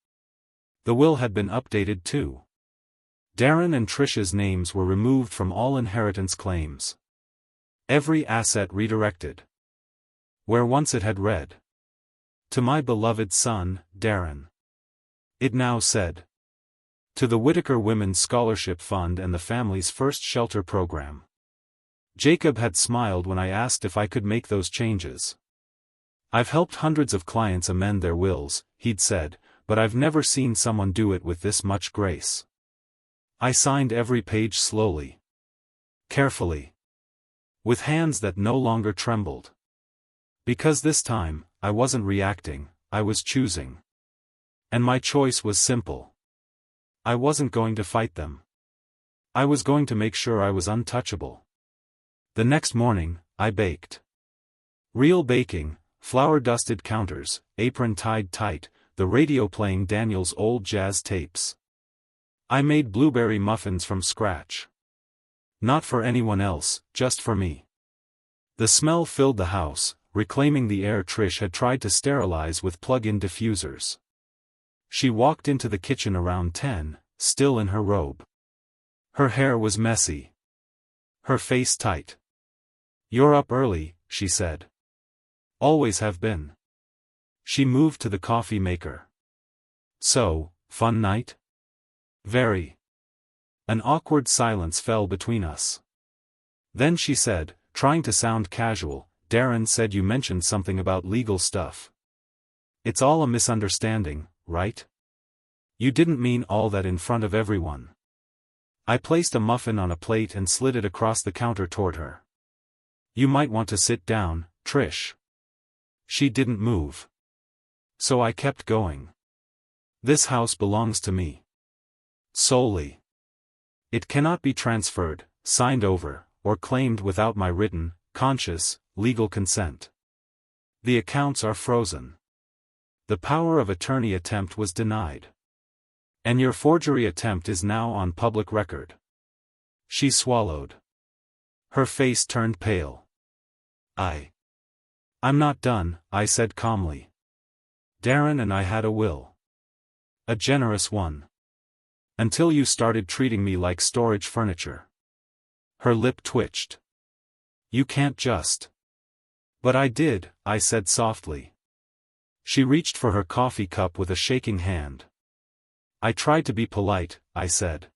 The will had been updated too. Darren and Trish's names were removed from all inheritance claims. Every asset redirected. Where once it had read. To my beloved son, Darren. It now said. To the Whitaker Women's Scholarship Fund and the family's first shelter program. Jacob had smiled when I asked if I could make those changes. I've helped hundreds of clients amend their wills, he'd said, but I've never seen someone do it with this much grace. I signed every page slowly. Carefully. With hands that no longer trembled. Because this time, I wasn't reacting, I was choosing. And my choice was simple. I wasn't going to fight them. I was going to make sure I was untouchable. The next morning, I baked. Real baking, flour-dusted counters, apron tied tight, the radio playing Daniel's old jazz tapes. I made blueberry muffins from scratch. Not for anyone else, just for me. The smell filled the house, reclaiming the air Trish had tried to sterilize with plug-in diffusers. She walked into the kitchen around 10, still in her robe. Her hair was messy. Her face tight. You're up early, she said. Always have been. She moved to the coffee maker. So, fun night? Very. An awkward silence fell between us. Then she said, trying to sound casual, Darren said you mentioned something about legal stuff. It's all a misunderstanding, right? You didn't mean all that in front of everyone. I placed a muffin on a plate and slid it across the counter toward her. You might want to sit down, Trish. She didn't move. So I kept going. This house belongs to me. Solely. It cannot be transferred, signed over, or claimed without my written, conscious, legal consent. The accounts are frozen. The power of attorney attempt was denied. And your forgery attempt is now on public record. She swallowed. Her face turned pale. I'm not done, I said calmly. Darren and I had a will. A generous one. Until you started treating me like storage furniture. Her lip twitched. You can't just. But I did, I said softly. She reached for her coffee cup with a shaking hand. I tried to be polite, I said.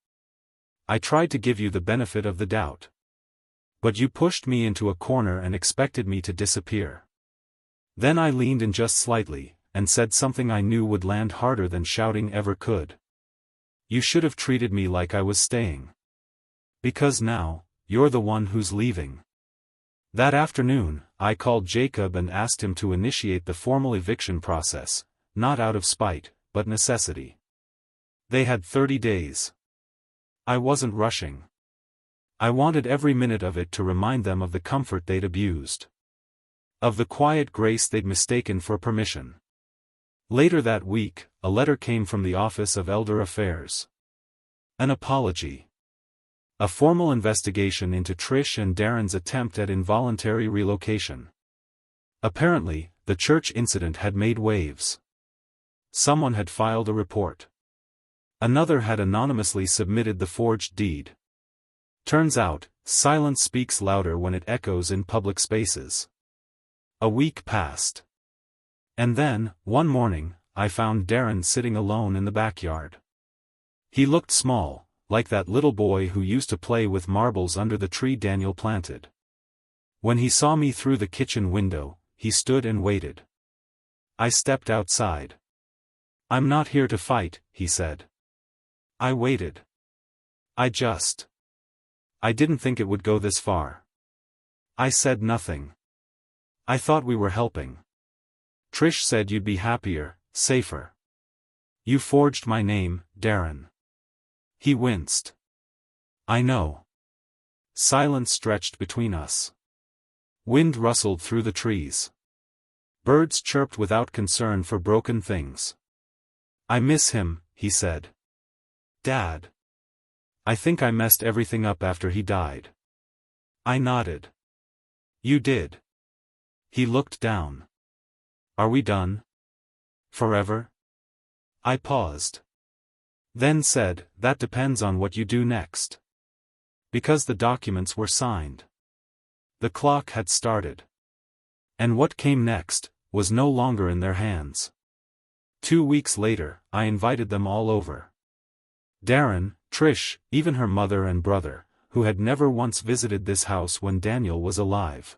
I tried to give you the benefit of the doubt. But you pushed me into a corner and expected me to disappear. Then I leaned in just slightly, and said something I knew would land harder than shouting ever could. You should have treated me like I was staying. Because now, you're the one who's leaving. That afternoon, I called Jacob and asked him to initiate the formal eviction process, not out of spite, but necessity. They had 30 days. I wasn't rushing. I wanted every minute of it to remind them of the comfort they'd abused. Of the quiet grace they'd mistaken for permission. Later that week, a letter came from the Office of Elder Affairs. An apology. A formal investigation into Trish and Darren's attempt at involuntary relocation. Apparently, the church incident had made waves. Someone had filed a report. Another had anonymously submitted the forged deed. Turns out, silence speaks louder when it echoes in public spaces. A week passed. And then, one morning, I found Darren sitting alone in the backyard. He looked small, like that little boy who used to play with marbles under the tree Daniel planted. When he saw me through the kitchen window, he stood and waited. I stepped outside. "I'm not here to fight," he said. I waited. I didn't think it would go this far. I said nothing. I thought we were helping. Trish said you'd be happier, safer. You forged my name, Darren. He winced. I know. Silence stretched between us. Wind rustled through the trees. Birds chirped without concern for broken things. I miss him, he said. Dad. I think I messed everything up after he died. I nodded. You did. He looked down. Are we done? Forever? I paused. Then said, that depends on what you do next. Because the documents were signed. The clock had started. And what came next was no longer in their hands. 2 weeks later, I invited them all over. Darren, Trish, even her mother and brother, who had never once visited this house when Daniel was alive.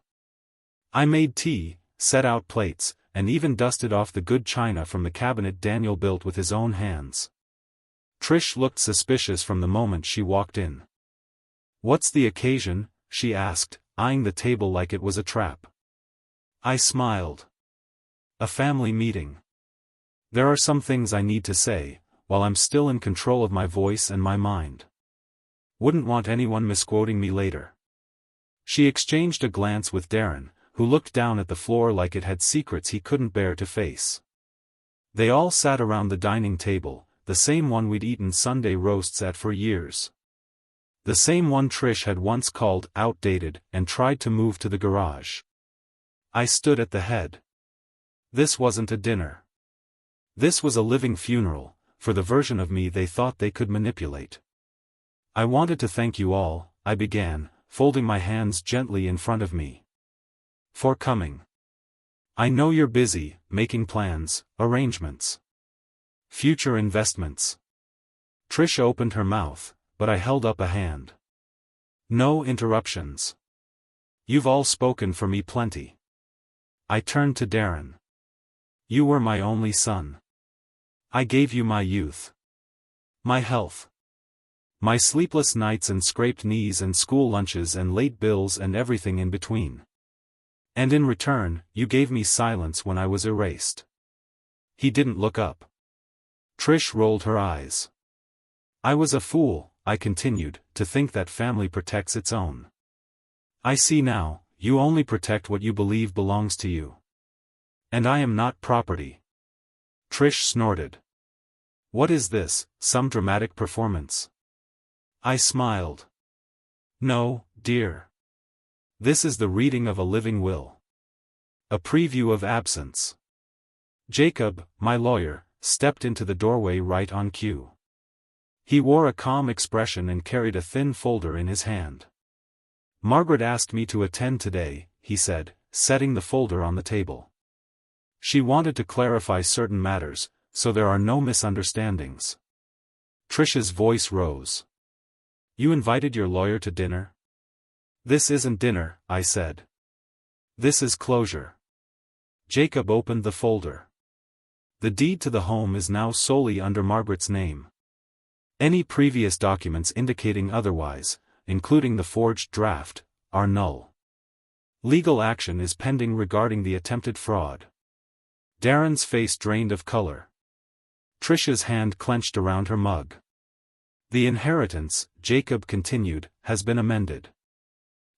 I made tea, set out plates, and even dusted off the good china from the cabinet Daniel built with his own hands. Trish looked suspicious from the moment she walked in. What's the occasion? She asked, eyeing the table like it was a trap. I smiled. A family meeting. There are some things I need to say, while I'm still in control of my voice and my mind. Wouldn't want anyone misquoting me later. She exchanged a glance with Darren, who looked down at the floor like it had secrets he couldn't bear to face. They all sat around the dining table, the same one we'd eaten Sunday roasts at for years. The same one Trish had once called outdated and tried to move to the garage. I stood at the head. This wasn't a dinner. This was a living funeral, for the version of me they thought they could manipulate. I wanted to thank you all, I began, folding my hands gently in front of me. For coming. I know you're busy, making plans, arrangements. Future investments. Trish opened her mouth, but I held up a hand. No interruptions. You've all spoken for me plenty. I turned to Darren. You were my only son. I gave you my youth. My health. My sleepless nights and scraped knees and school lunches and late bills and everything in between. And in return, you gave me silence when I was erased. He didn't look up. Trish rolled her eyes. I was a fool, I continued, to think that family protects its own. I see now, you only protect what you believe belongs to you. And I am not property. Trish snorted. What is this, some dramatic performance? I smiled. No, dear. This is the reading of a living will. A preview of absence. Jacob, my lawyer, stepped into the doorway right on cue. He wore a calm expression and carried a thin folder in his hand. Margaret asked me to attend today, he said, setting the folder on the table. She wanted to clarify certain matters, so there are no misunderstandings. Trish's voice rose. You invited your lawyer to dinner? This isn't dinner, I said. This is closure. Jacob opened the folder. The deed to the home is now solely under Margaret's name. Any previous documents indicating otherwise, including the forged draft, are null. Legal action is pending regarding the attempted fraud. Darren's face drained of color. Trish's hand clenched around her mug. The inheritance, Jacob continued, has been amended.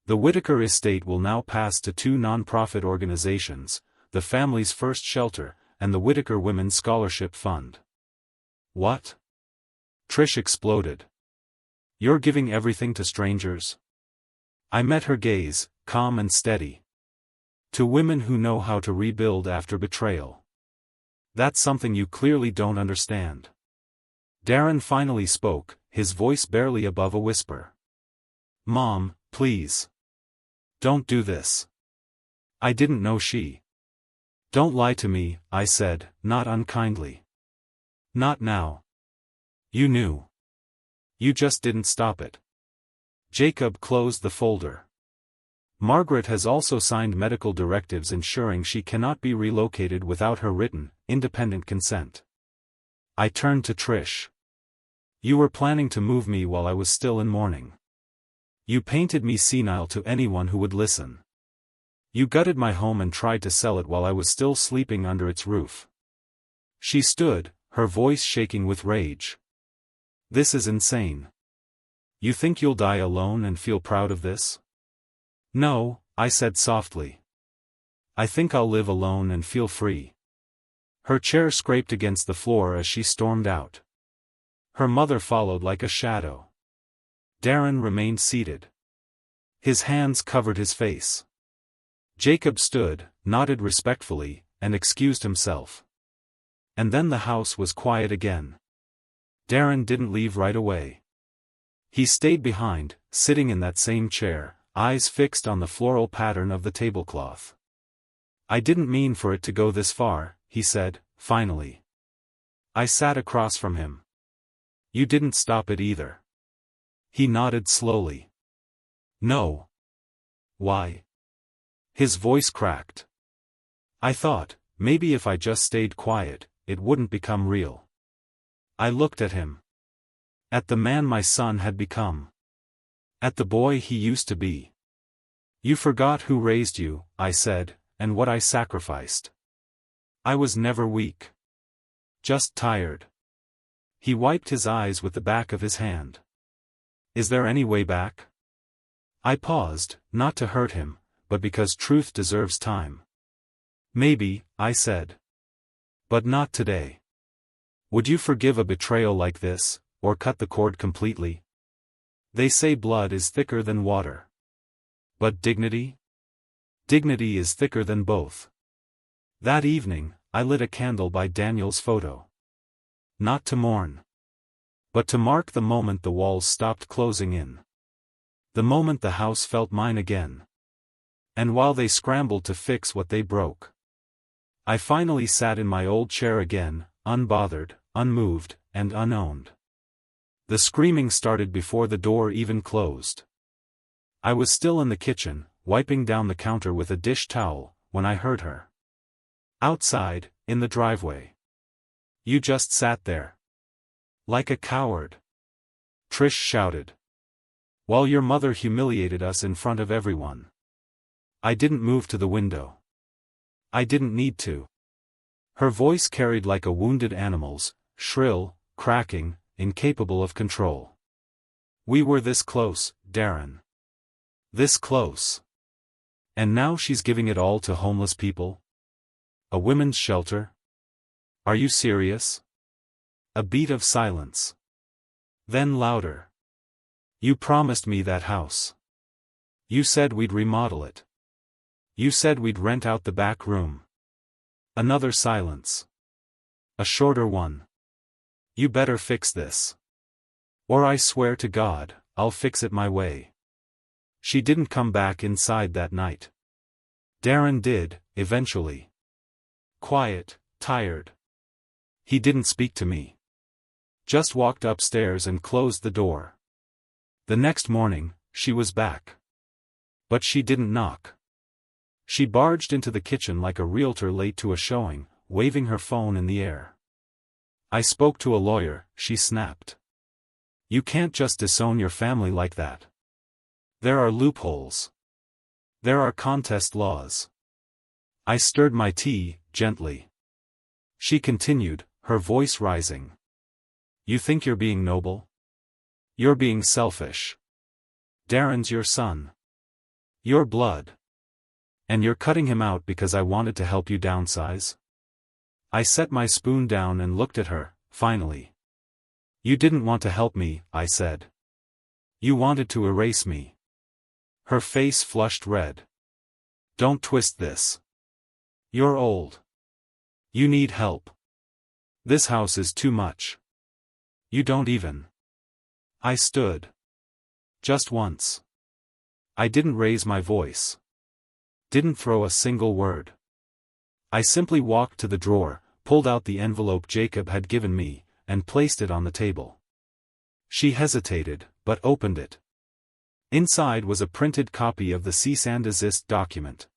The Whitaker estate will now pass to 2 non-profit organizations, the Family's First Shelter, and the Whitaker Women's Scholarship Fund. What? Trish exploded. You're giving everything to strangers? I met her gaze, calm and steady. To women who know how to rebuild after betrayal. That's something you clearly don't understand. Darren finally spoke, his voice barely above a whisper. Mom, please. Don't do this. I didn't know she. Don't lie to me, I said, not unkindly. Not now. You knew. You just didn't stop it. Jacob closed the folder. Margaret has also signed medical directives ensuring she cannot be relocated without her written, independent consent. I turned to Trish. You were planning to move me while I was still in mourning. You painted me senile to anyone who would listen. You gutted my home and tried to sell it while I was still sleeping under its roof. She stood, her voice shaking with rage. This is insane. You think you'll die alone and feel proud of this? No, I said softly. I think I'll live alone and feel free. Her chair scraped against the floor as she stormed out. Her mother followed like a shadow. Darren remained seated. His hands covered his face. Jacob stood, nodded respectfully, and excused himself. And then the house was quiet again. Darren didn't leave right away. He stayed behind, sitting in that same chair, eyes fixed on the floral pattern of the tablecloth. I didn't mean for it to go this far, he said, finally. I sat across from him. You didn't stop it either. He nodded slowly. No. Why? His voice cracked. I thought, maybe if I just stayed quiet, it wouldn't become real. I looked at him. At the man my son had become. At the boy he used to be. You forgot who raised you, I said, and what I sacrificed. I was never weak. Just tired. He wiped his eyes with the back of his hand. Is there any way back? I paused, not to hurt him, but because truth deserves time. Maybe, I said. But not today. Would you forgive a betrayal like this, or cut the cord completely? They say blood is thicker than water. But dignity? Dignity is thicker than both. That evening, I lit a candle by Daniel's photo. Not to mourn. But to mark the moment the walls stopped closing in. The moment the house felt mine again. And while they scrambled to fix what they broke, I finally sat in my old chair again, unbothered, unmoved, and unowned. The screaming started before the door even closed. I was still in the kitchen, wiping down the counter with a dish towel, when I heard her. Outside, in the driveway. You just sat there. Like a coward. Trish shouted. While your mother humiliated us in front of everyone. I didn't move to the window. I didn't need to. Her voice carried like a wounded animal's, shrill, cracking, incapable of control. We were this close, Darren. This close. And now she's giving it all to homeless people? A women's shelter? Are you serious? A beat of silence. Then louder. You promised me that house. You said we'd remodel it. You said we'd rent out the back room. Another silence. A shorter one. You better fix this. Or I swear to God, I'll fix it my way. She didn't come back inside that night. Darren did, eventually. Quiet, tired. He didn't speak to me. Just walked upstairs and closed the door. The next morning, she was back. But she didn't knock. She barged into the kitchen like a realtor late to a showing, waving her phone in the air. I spoke to a lawyer, she snapped. You can't just disown your family like that. There are loopholes. There are contest laws. I stirred my tea, gently. She continued, her voice rising. You think you're being noble? You're being selfish. Darren's your son. Your blood. And you're cutting him out because I wanted to help you downsize? I set my spoon down and looked at her, finally. You didn't want to help me, I said. You wanted to erase me. Her face flushed red. Don't twist this. You're old. You need help. This house is too much. You don't even. I stood. Just once. I didn't raise my voice. Didn't throw a single word. I simply walked to the drawer, pulled out the envelope Jacob had given me, and placed it on the table. She hesitated, but opened it. Inside was a printed copy of the cease and desist document.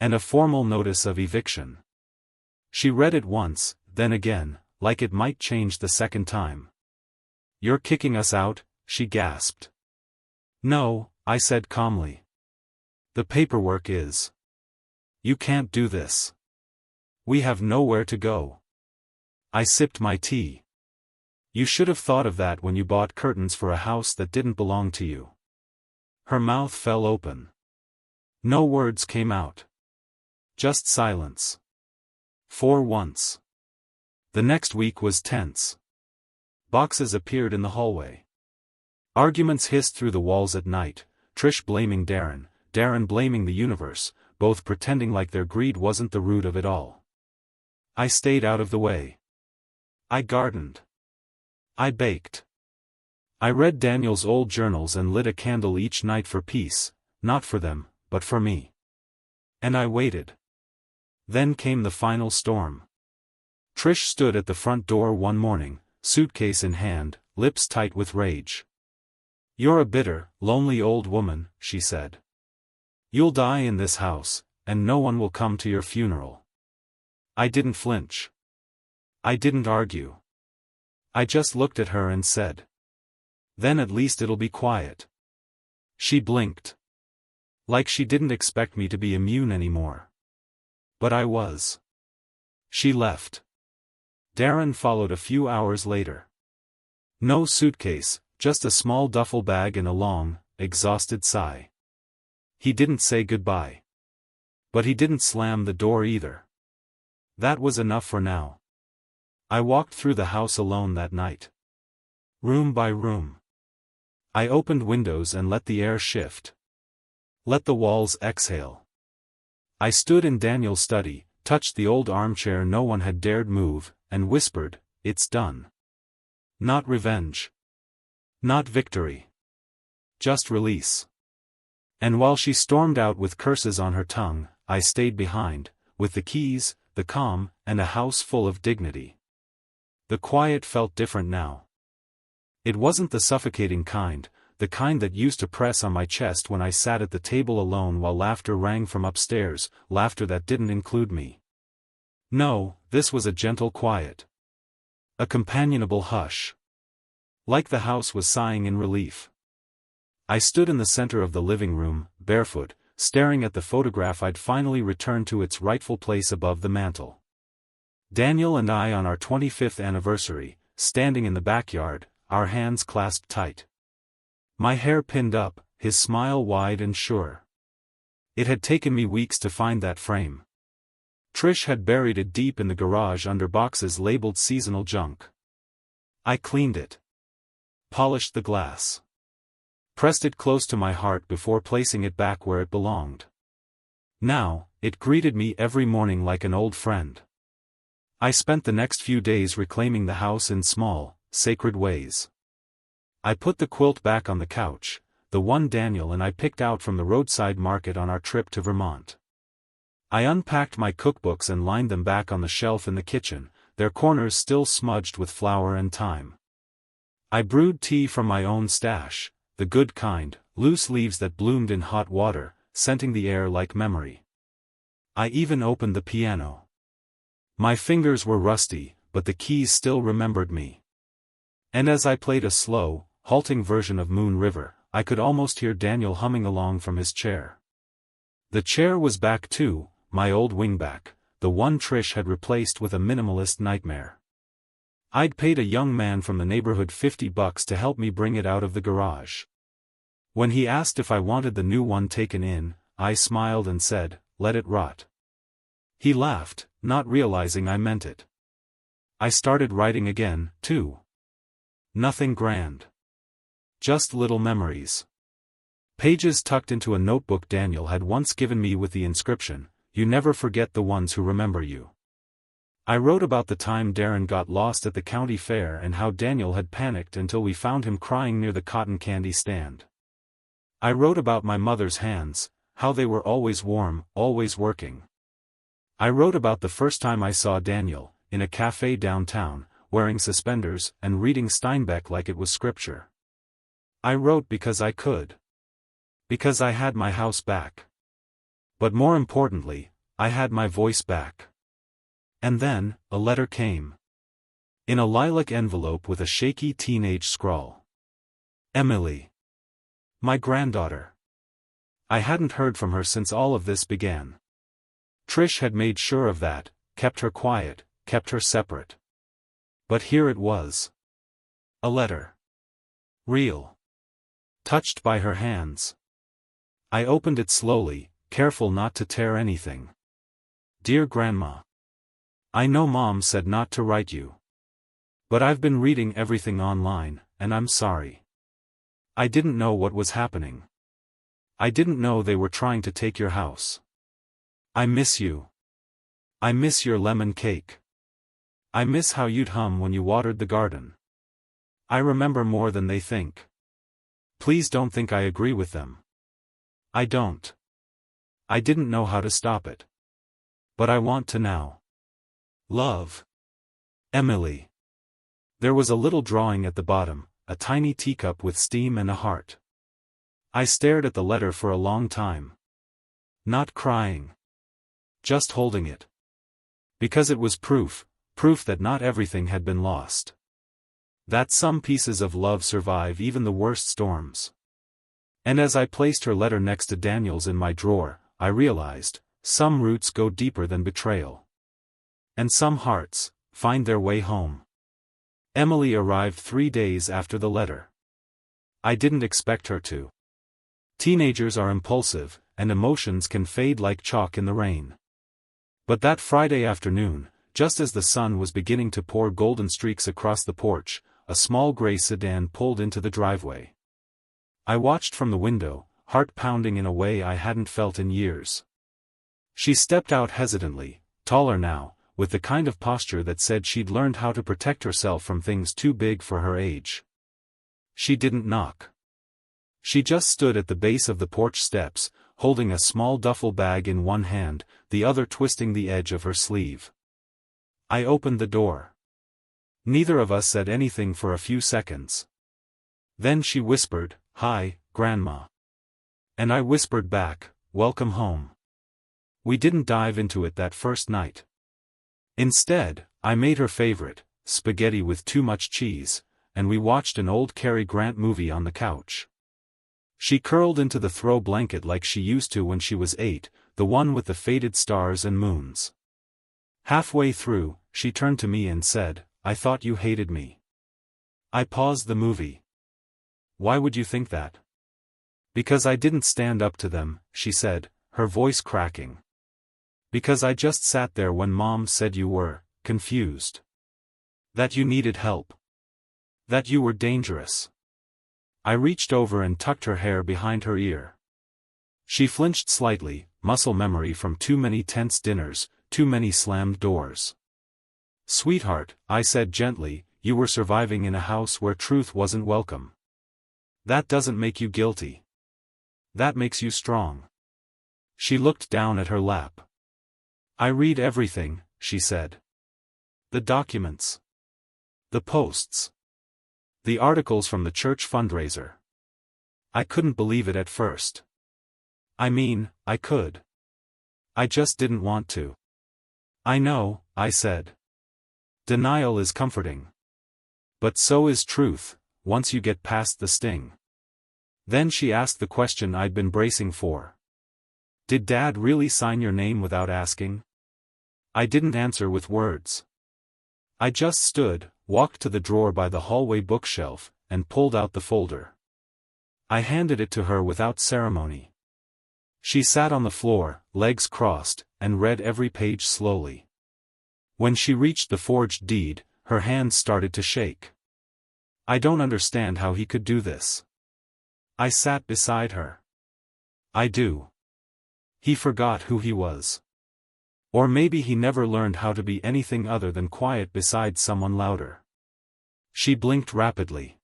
And a formal notice of eviction. She read it once, then again, like it might change the second time. You're kicking us out? She gasped. No, I said calmly. The paperwork is. You can't do this. We have nowhere to go. I sipped my tea. You should have thought of that when you bought curtains for a house that didn't belong to you. Her mouth fell open. No words came out. Just silence. For once. The next week was tense. Boxes appeared in the hallway. Arguments hissed through the walls at night, Trish blaming Darren, Darren blaming the universe, both pretending like their greed wasn't the root of it all. I stayed out of the way. I gardened. I baked. I read Daniel's old journals and lit a candle each night for peace, not for them, but for me. And I waited. Then came the final storm. Trish stood at the front door one morning, suitcase in hand, lips tight with rage. You're a bitter, lonely old woman, she said. You'll die in this house, and no one will come to your funeral. I didn't flinch. I didn't argue. I just looked at her and said. Then at least it'll be quiet. She blinked. Like she didn't expect me to be immune anymore. But I was. She left. Darren followed a few hours later. No suitcase, just a small duffel bag and a long, exhausted sigh. He didn't say goodbye. But he didn't slam the door either. That was enough for now. I walked through the house alone that night. Room by room. I opened windows and let the air shift. Let the walls exhale. I stood in Daniel's study, touched the old armchair no one had dared move, and whispered, "It's done." Not revenge. Not victory. Just release. And while she stormed out with curses on her tongue, I stayed behind, with the keys, the calm, and a house full of dignity. The quiet felt different now. It wasn't the suffocating kind, the kind that used to press on my chest when I sat at the table alone while laughter rang from upstairs, laughter that didn't include me. No, this was a gentle quiet. A companionable hush. Like the house was sighing in relief. I stood in the center of the living room, barefoot, staring at the photograph I'd finally returned to its rightful place above the mantel. Daniel and I on our 25th anniversary, standing in the backyard, our hands clasped tight. My hair pinned up, his smile wide and sure. It had taken me weeks to find that frame. Trish had buried it deep in the garage under boxes labeled seasonal junk. I cleaned it. Polished the glass. Pressed it close to my heart before placing it back where it belonged. Now, it greeted me every morning like an old friend. I spent the next few days reclaiming the house in small, sacred ways. I put the quilt back on the couch, the one Daniel and I picked out from the roadside market on our trip to Vermont. I unpacked my cookbooks and lined them back on the shelf in the kitchen, their corners still smudged with flour and thyme. I brewed tea from my own stash, the good kind, loose leaves that bloomed in hot water, scenting the air like memory. I even opened the piano. My fingers were rusty, but the keys still remembered me. And as I played a slow, halting version of Moon River, I could almost hear Daniel humming along from his chair. The chair was back too, my old wingback, the one Trish had replaced with a minimalist nightmare. I'd paid a young man from the neighborhood $50 to help me bring it out of the garage. When he asked if I wanted the new one taken in, I smiled and said, "Let it rot." He laughed, not realizing I meant it. I started writing again, too. Nothing grand. Just little memories. Pages tucked into a notebook Daniel had once given me with the inscription, "You never forget the ones who remember you." I wrote about the time Darren got lost at the county fair and how Daniel had panicked until we found him crying near the cotton candy stand. I wrote about my mother's hands, how they were always warm, always working. I wrote about the first time I saw Daniel, in a cafe downtown, wearing suspenders and reading Steinbeck like it was scripture. I wrote because I could. Because I had my house back. But more importantly, I had my voice back. And then, a letter came. In a lilac envelope with a shaky teenage scrawl. Emily. My granddaughter. I hadn't heard from her since all of this began. Trish had made sure of that, kept her quiet, kept her separate. But here it was. A letter. Real. Touched by her hands. I opened it slowly, careful not to tear anything. Dear Grandma. I know Mom said not to write you. But I've been reading everything online, and I'm sorry. I didn't know what was happening. I didn't know they were trying to take your house. I miss you. I miss your lemon cake. I miss how you'd hum when you watered the garden. I remember more than they think. Please don't think I agree with them. I don't. I didn't know how to stop it. But I want to now. Love. Emily. There was a little drawing at the bottom, a tiny teacup with steam and a heart. I stared at the letter for a long time. Not crying. Just holding it. Because it was proof that not everything had been lost. That some pieces of love survive even the worst storms. And as I placed her letter next to Daniel's in my drawer, I realized, some roots go deeper than betrayal. And some hearts find their way home. Emily arrived 3 days after the letter. I didn't expect her to. Teenagers are impulsive, and emotions can fade like chalk in the rain. But that Friday afternoon, just as the sun was beginning to pour golden streaks across the porch, a small gray sedan pulled into the driveway. I watched from the window, heart pounding in a way I hadn't felt in years. She stepped out hesitantly, taller now, with the kind of posture that said she'd learned how to protect herself from things too big for her age. She didn't knock. She just stood at the base of the porch steps, holding a small duffel bag in one hand, the other twisting the edge of her sleeve. I opened the door. Neither of us said anything for a few seconds. Then she whispered, "Hi, Grandma." And I whispered back, "Welcome home." We didn't dive into it that first night. Instead, I made her favorite, spaghetti with too much cheese, and we watched an old Cary Grant movie on the couch. She curled into the throw blanket like she used to when she was 8, the one with the faded stars and moons. Halfway through, she turned to me and said, "I thought you hated me." I paused the movie. "Why would you think that?" "Because I didn't stand up to them," she said, her voice cracking. "Because I just sat there when Mom said you were confused. That you needed help. That you were dangerous." I reached over and tucked her hair behind her ear. She flinched slightly, muscle memory from too many tense dinners, too many slammed doors. "Sweetheart," I said gently, "you were surviving in a house where truth wasn't welcome. That doesn't make you guilty. That makes you strong." She looked down at her lap. "I read everything," she said. "The documents. The posts. The articles from the church fundraiser." I couldn't believe it at first. I mean, I could. I just didn't want to. "I know," I said. "Denial is comforting. But so is truth, once you get past the sting." Then she asked the question I'd been bracing for. "Did Dad really sign your name without asking?" I didn't answer with words. I just stood, walked to the drawer by the hallway bookshelf, and pulled out the folder. I handed it to her without ceremony. She sat on the floor, legs crossed, and read every page slowly. When she reached the forged deed, her hands started to shake. "I don't understand how he could do this." I sat beside her. I do. He forgot who he was. Or maybe he never learned how to be anything other than quiet beside someone louder. She blinked rapidly.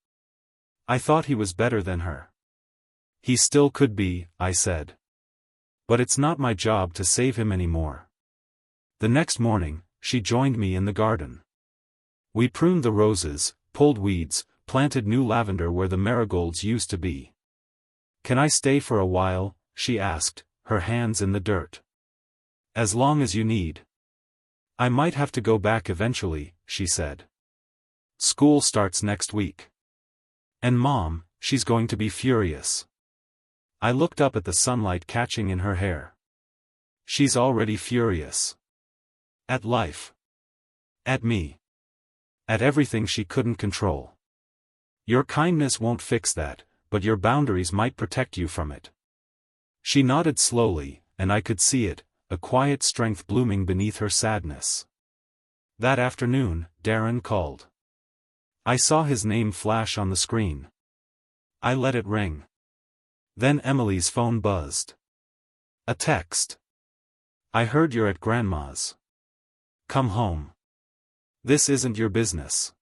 I thought he was better than her. He still could be, I said. But it's not my job to save him anymore. The next morning, she joined me in the garden. We pruned the roses, pulled weeds, planted new lavender where the marigolds used to be. Can I stay for a while? She asked, her hands in the dirt. As long as you need. I might have to go back eventually, she said. School starts next week. And Mom, she's going to be furious. I looked up at the sunlight catching in her hair. She's already furious. At life. At me. At everything she couldn't control. Your kindness won't fix that, but your boundaries might protect you from it. She nodded slowly, and I could see it, a quiet strength blooming beneath her sadness. That afternoon, Darren called. I saw his name flash on the screen. I let it ring. Then Emily's phone buzzed. A text. I heard you're at Grandma's. Come home. This isn't your business.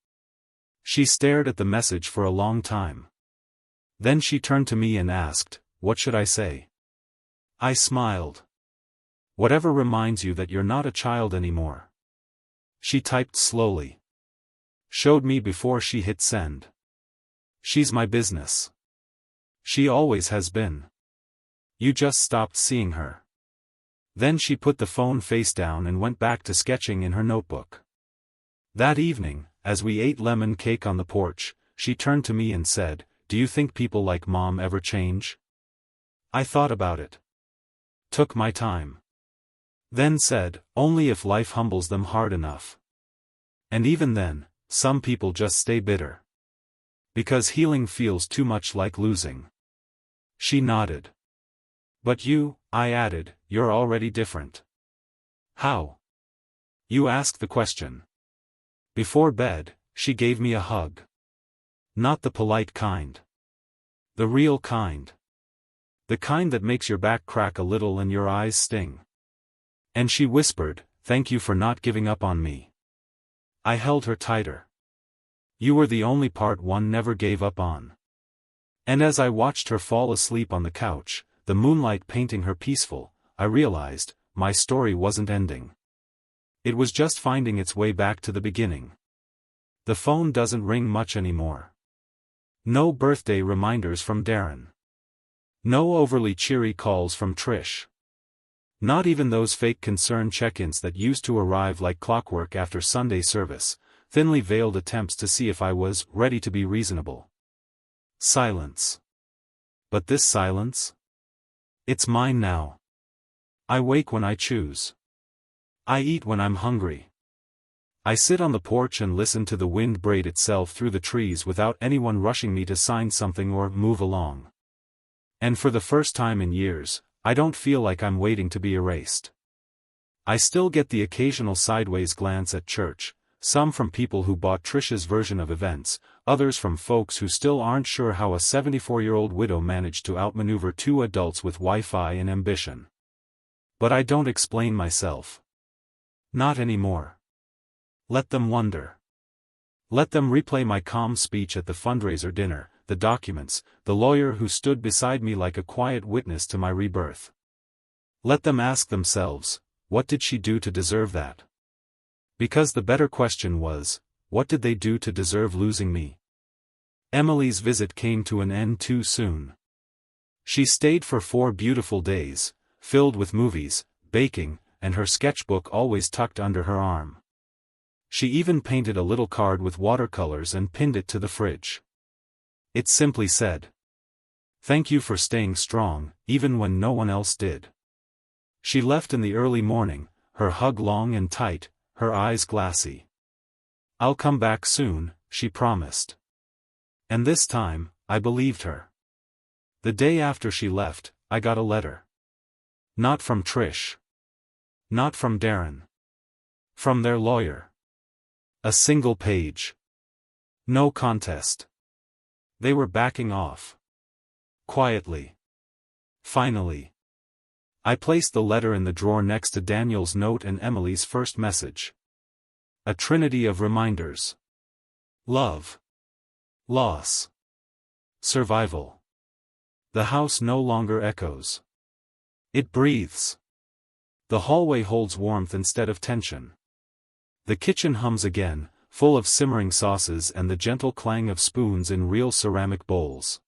She stared at the message for a long time. Then she turned to me and asked, what should I say? I smiled. Whatever reminds you that you're not a child anymore. She typed slowly. Showed me before she hit send. She's my business. She always has been. You just stopped seeing her. Then she put the phone face down and went back to sketching in her notebook. That evening, as we ate lemon cake on the porch, she turned to me and said, do you think people like Mom ever change? I thought about it. Took my time. Then said, only if life humbles them hard enough. And even then, some people just stay bitter. Because healing feels too much like losing. She nodded. But you, I added, you're already different. How? You asked the question. Before bed, she gave me a hug. Not the polite kind. The real kind. The kind that makes your back crack a little and your eyes sting. And she whispered, thank you for not giving up on me. I held her tighter. You were the only part one never gave up on. And as I watched her fall asleep on the couch, the moonlight painting her peaceful, I realized, my story wasn't ending. It was just finding its way back to the beginning. The phone doesn't ring much anymore. No birthday reminders from Darren. No overly cheery calls from Trish. Not even those fake concern check-ins that used to arrive like clockwork after Sunday service, thinly veiled attempts to see if I was ready to be reasonable. Silence. But this silence? It's mine now. I wake when I choose. I eat when I'm hungry. I sit on the porch and listen to the wind braid itself through the trees without anyone rushing me to sign something or move along. And for the first time in years, I don't feel like I'm waiting to be erased. I still get the occasional sideways glance at church, some from people who bought Trish's version of events, others from folks who still aren't sure how a 74-year-old widow managed to outmaneuver two adults with Wi-Fi and ambition. But I don't explain myself. Not anymore. Let them wonder. Let them replay my calm speech at the fundraiser dinner, the documents, the lawyer who stood beside me like a quiet witness to my rebirth. Let them ask themselves, what did she do to deserve that? Because the better question was, what did they do to deserve losing me? Emily's visit came to an end too soon. She stayed for 4 beautiful days, filled with movies, baking, and her sketchbook always tucked under her arm. She even painted a little card with watercolors and pinned it to the fridge. It simply said, "Thank you for staying strong, even when no one else did." She left in the early morning, her hug long and tight, her eyes glassy. "I'll come back soon," she promised. And this time, I believed her. The day after she left, I got a letter. Not from Trish. Not from Darren. From their lawyer. A single page. No contest. They were backing off. Quietly. Finally. I placed the letter in the drawer next to Daniel's note and Emily's first message. A trinity of reminders. Love. Loss. Survival. The house no longer echoes. It breathes. The hallway holds warmth instead of tension. The kitchen hums again, full of simmering sauces and the gentle clang of spoons in real ceramic bowls.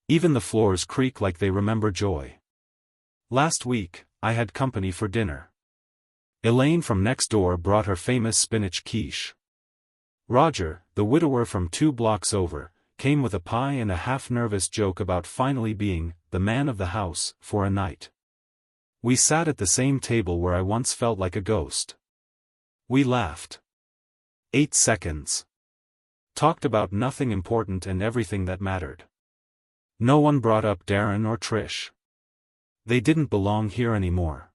Even the floors creak like they remember joy. Last week, I had company for dinner. Elaine from next door brought her famous spinach quiche. Roger, the widower from 2 blocks over, came with a pie and a half-nervous joke about finally being the man of the house for a night. We sat at the same table where I once felt like a ghost. We laughed. 8 seconds. Talked about nothing important and everything that mattered. No one brought up Darren or Trish. They didn't belong here anymore.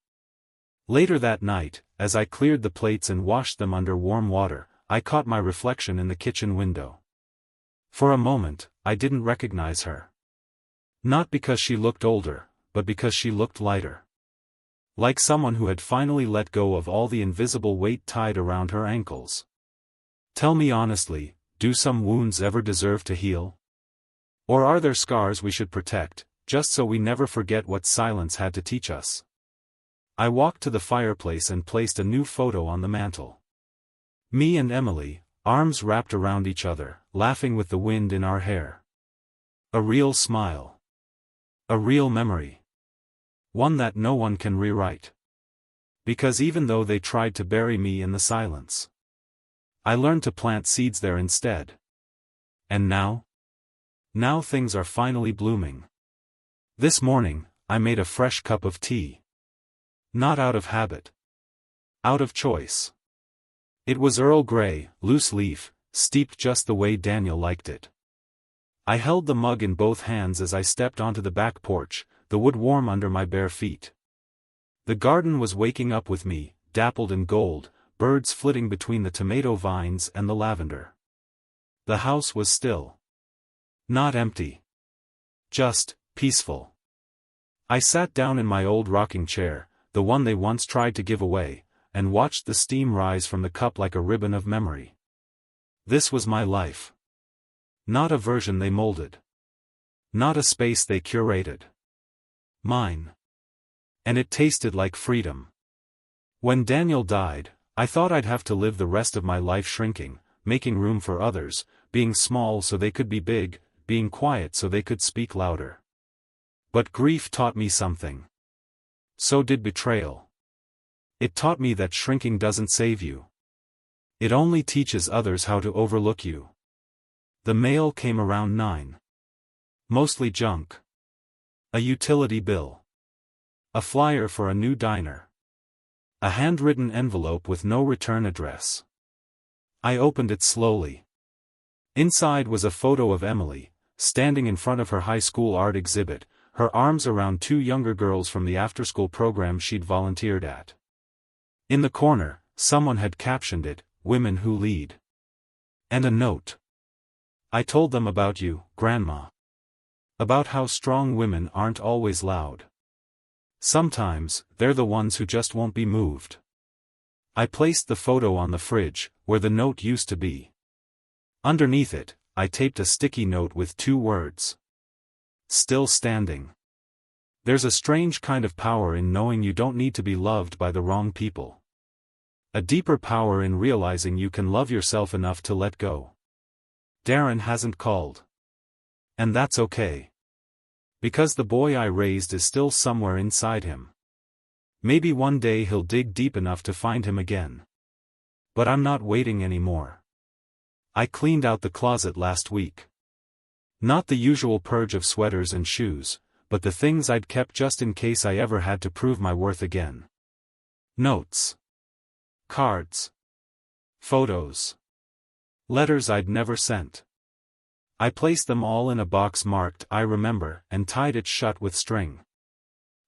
Later that night, as I cleared the plates and washed them under warm water, I caught my reflection in the kitchen window. For a moment, I didn't recognize her. Not because she looked older, but because she looked lighter. Like someone who had finally let go of all the invisible weight tied around her ankles. Tell me honestly, do some wounds ever deserve to heal? Or are there scars we should protect, just so we never forget what silence had to teach us? I walked to the fireplace and placed a new photo on the mantel. Me and Emily, arms wrapped around each other, laughing with the wind in our hair. A real smile. A real memory. One that no one can rewrite. Because even though they tried to bury me in the silence, I learned to plant seeds there instead. And now? Now things are finally blooming. This morning, I made a fresh cup of tea. Not out of habit. Out of choice. It was Earl Grey, loose leaf, steeped just the way Daniel liked it. I held the mug in both hands as I stepped onto the back porch, the wood warm under my bare feet. The garden was waking up with me, dappled in gold, birds flitting between the tomato vines and the lavender. The house was still. Not empty. Just peaceful. I sat down in my old rocking chair, the one they once tried to give away, and watched the steam rise from the cup like a ribbon of memory. This was my life. Not a version they molded. Not a space they curated. Mine. And it tasted like freedom. When Daniel died, I thought I'd have to live the rest of my life shrinking, making room for others, being small so they could be big, being quiet so they could speak louder. But grief taught me something. So did betrayal. It taught me that shrinking doesn't save you. It only teaches others how to overlook you. The mail came around 9. Mostly junk. A utility bill. A flyer for a new diner. A handwritten envelope with no return address. I opened it slowly. Inside was a photo of Emily, standing in front of her high school art exhibit, her arms around 2 younger girls from the after-school program she'd volunteered at. In the corner, someone had captioned it, "Women Who Lead." And a note. I told them about you, Grandma. About how strong women aren't always loud. Sometimes, they're the ones who just won't be moved. I placed the photo on the fridge, where the note used to be. Underneath it, I taped a sticky note with 2 words. Still standing. There's a strange kind of power in knowing you don't need to be loved by the wrong people. A deeper power in realizing you can love yourself enough to let go. Darren hasn't called. And that's okay. Because the boy I raised is still somewhere inside him. Maybe one day he'll dig deep enough to find him again. But I'm not waiting anymore. I cleaned out the closet last week. Not the usual purge of sweaters and shoes, but the things I'd kept just in case I ever had to prove my worth again. Notes. Cards. Photos. Letters I'd never sent. I placed them all in a box marked "I remember" and tied it shut with string.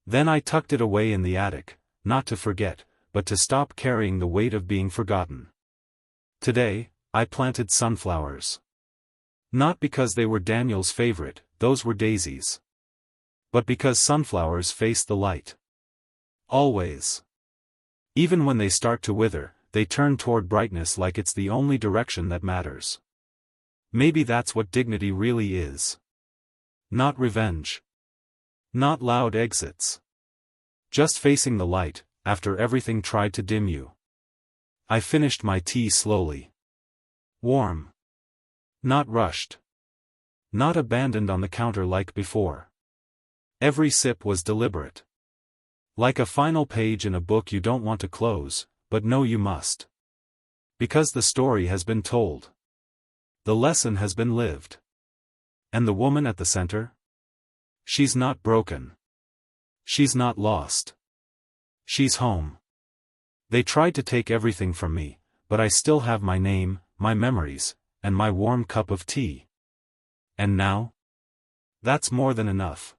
Then I tucked it away in the attic, not to forget, but to stop carrying the weight of being forgotten. Today, I planted sunflowers. Not because they were Daniel's favorite, those were daisies. But because sunflowers face the light. Always. Even when they start to wither, they turn toward brightness like it's the only direction that matters. Maybe that's what dignity really is. Not revenge. Not loud exits. Just facing the light, after everything tried to dim you. I finished my tea slowly. Warm. Not rushed. Not abandoned on the counter like before. Every sip was deliberate. Like a final page in a book you don't want to close, but know you must. Because the story has been told. The lesson has been lived. And the woman at the center? She's not broken. She's not lost. She's home. They tried to take everything from me, but I still have my name, my memories, and my warm cup of tea. And now? That's more than enough.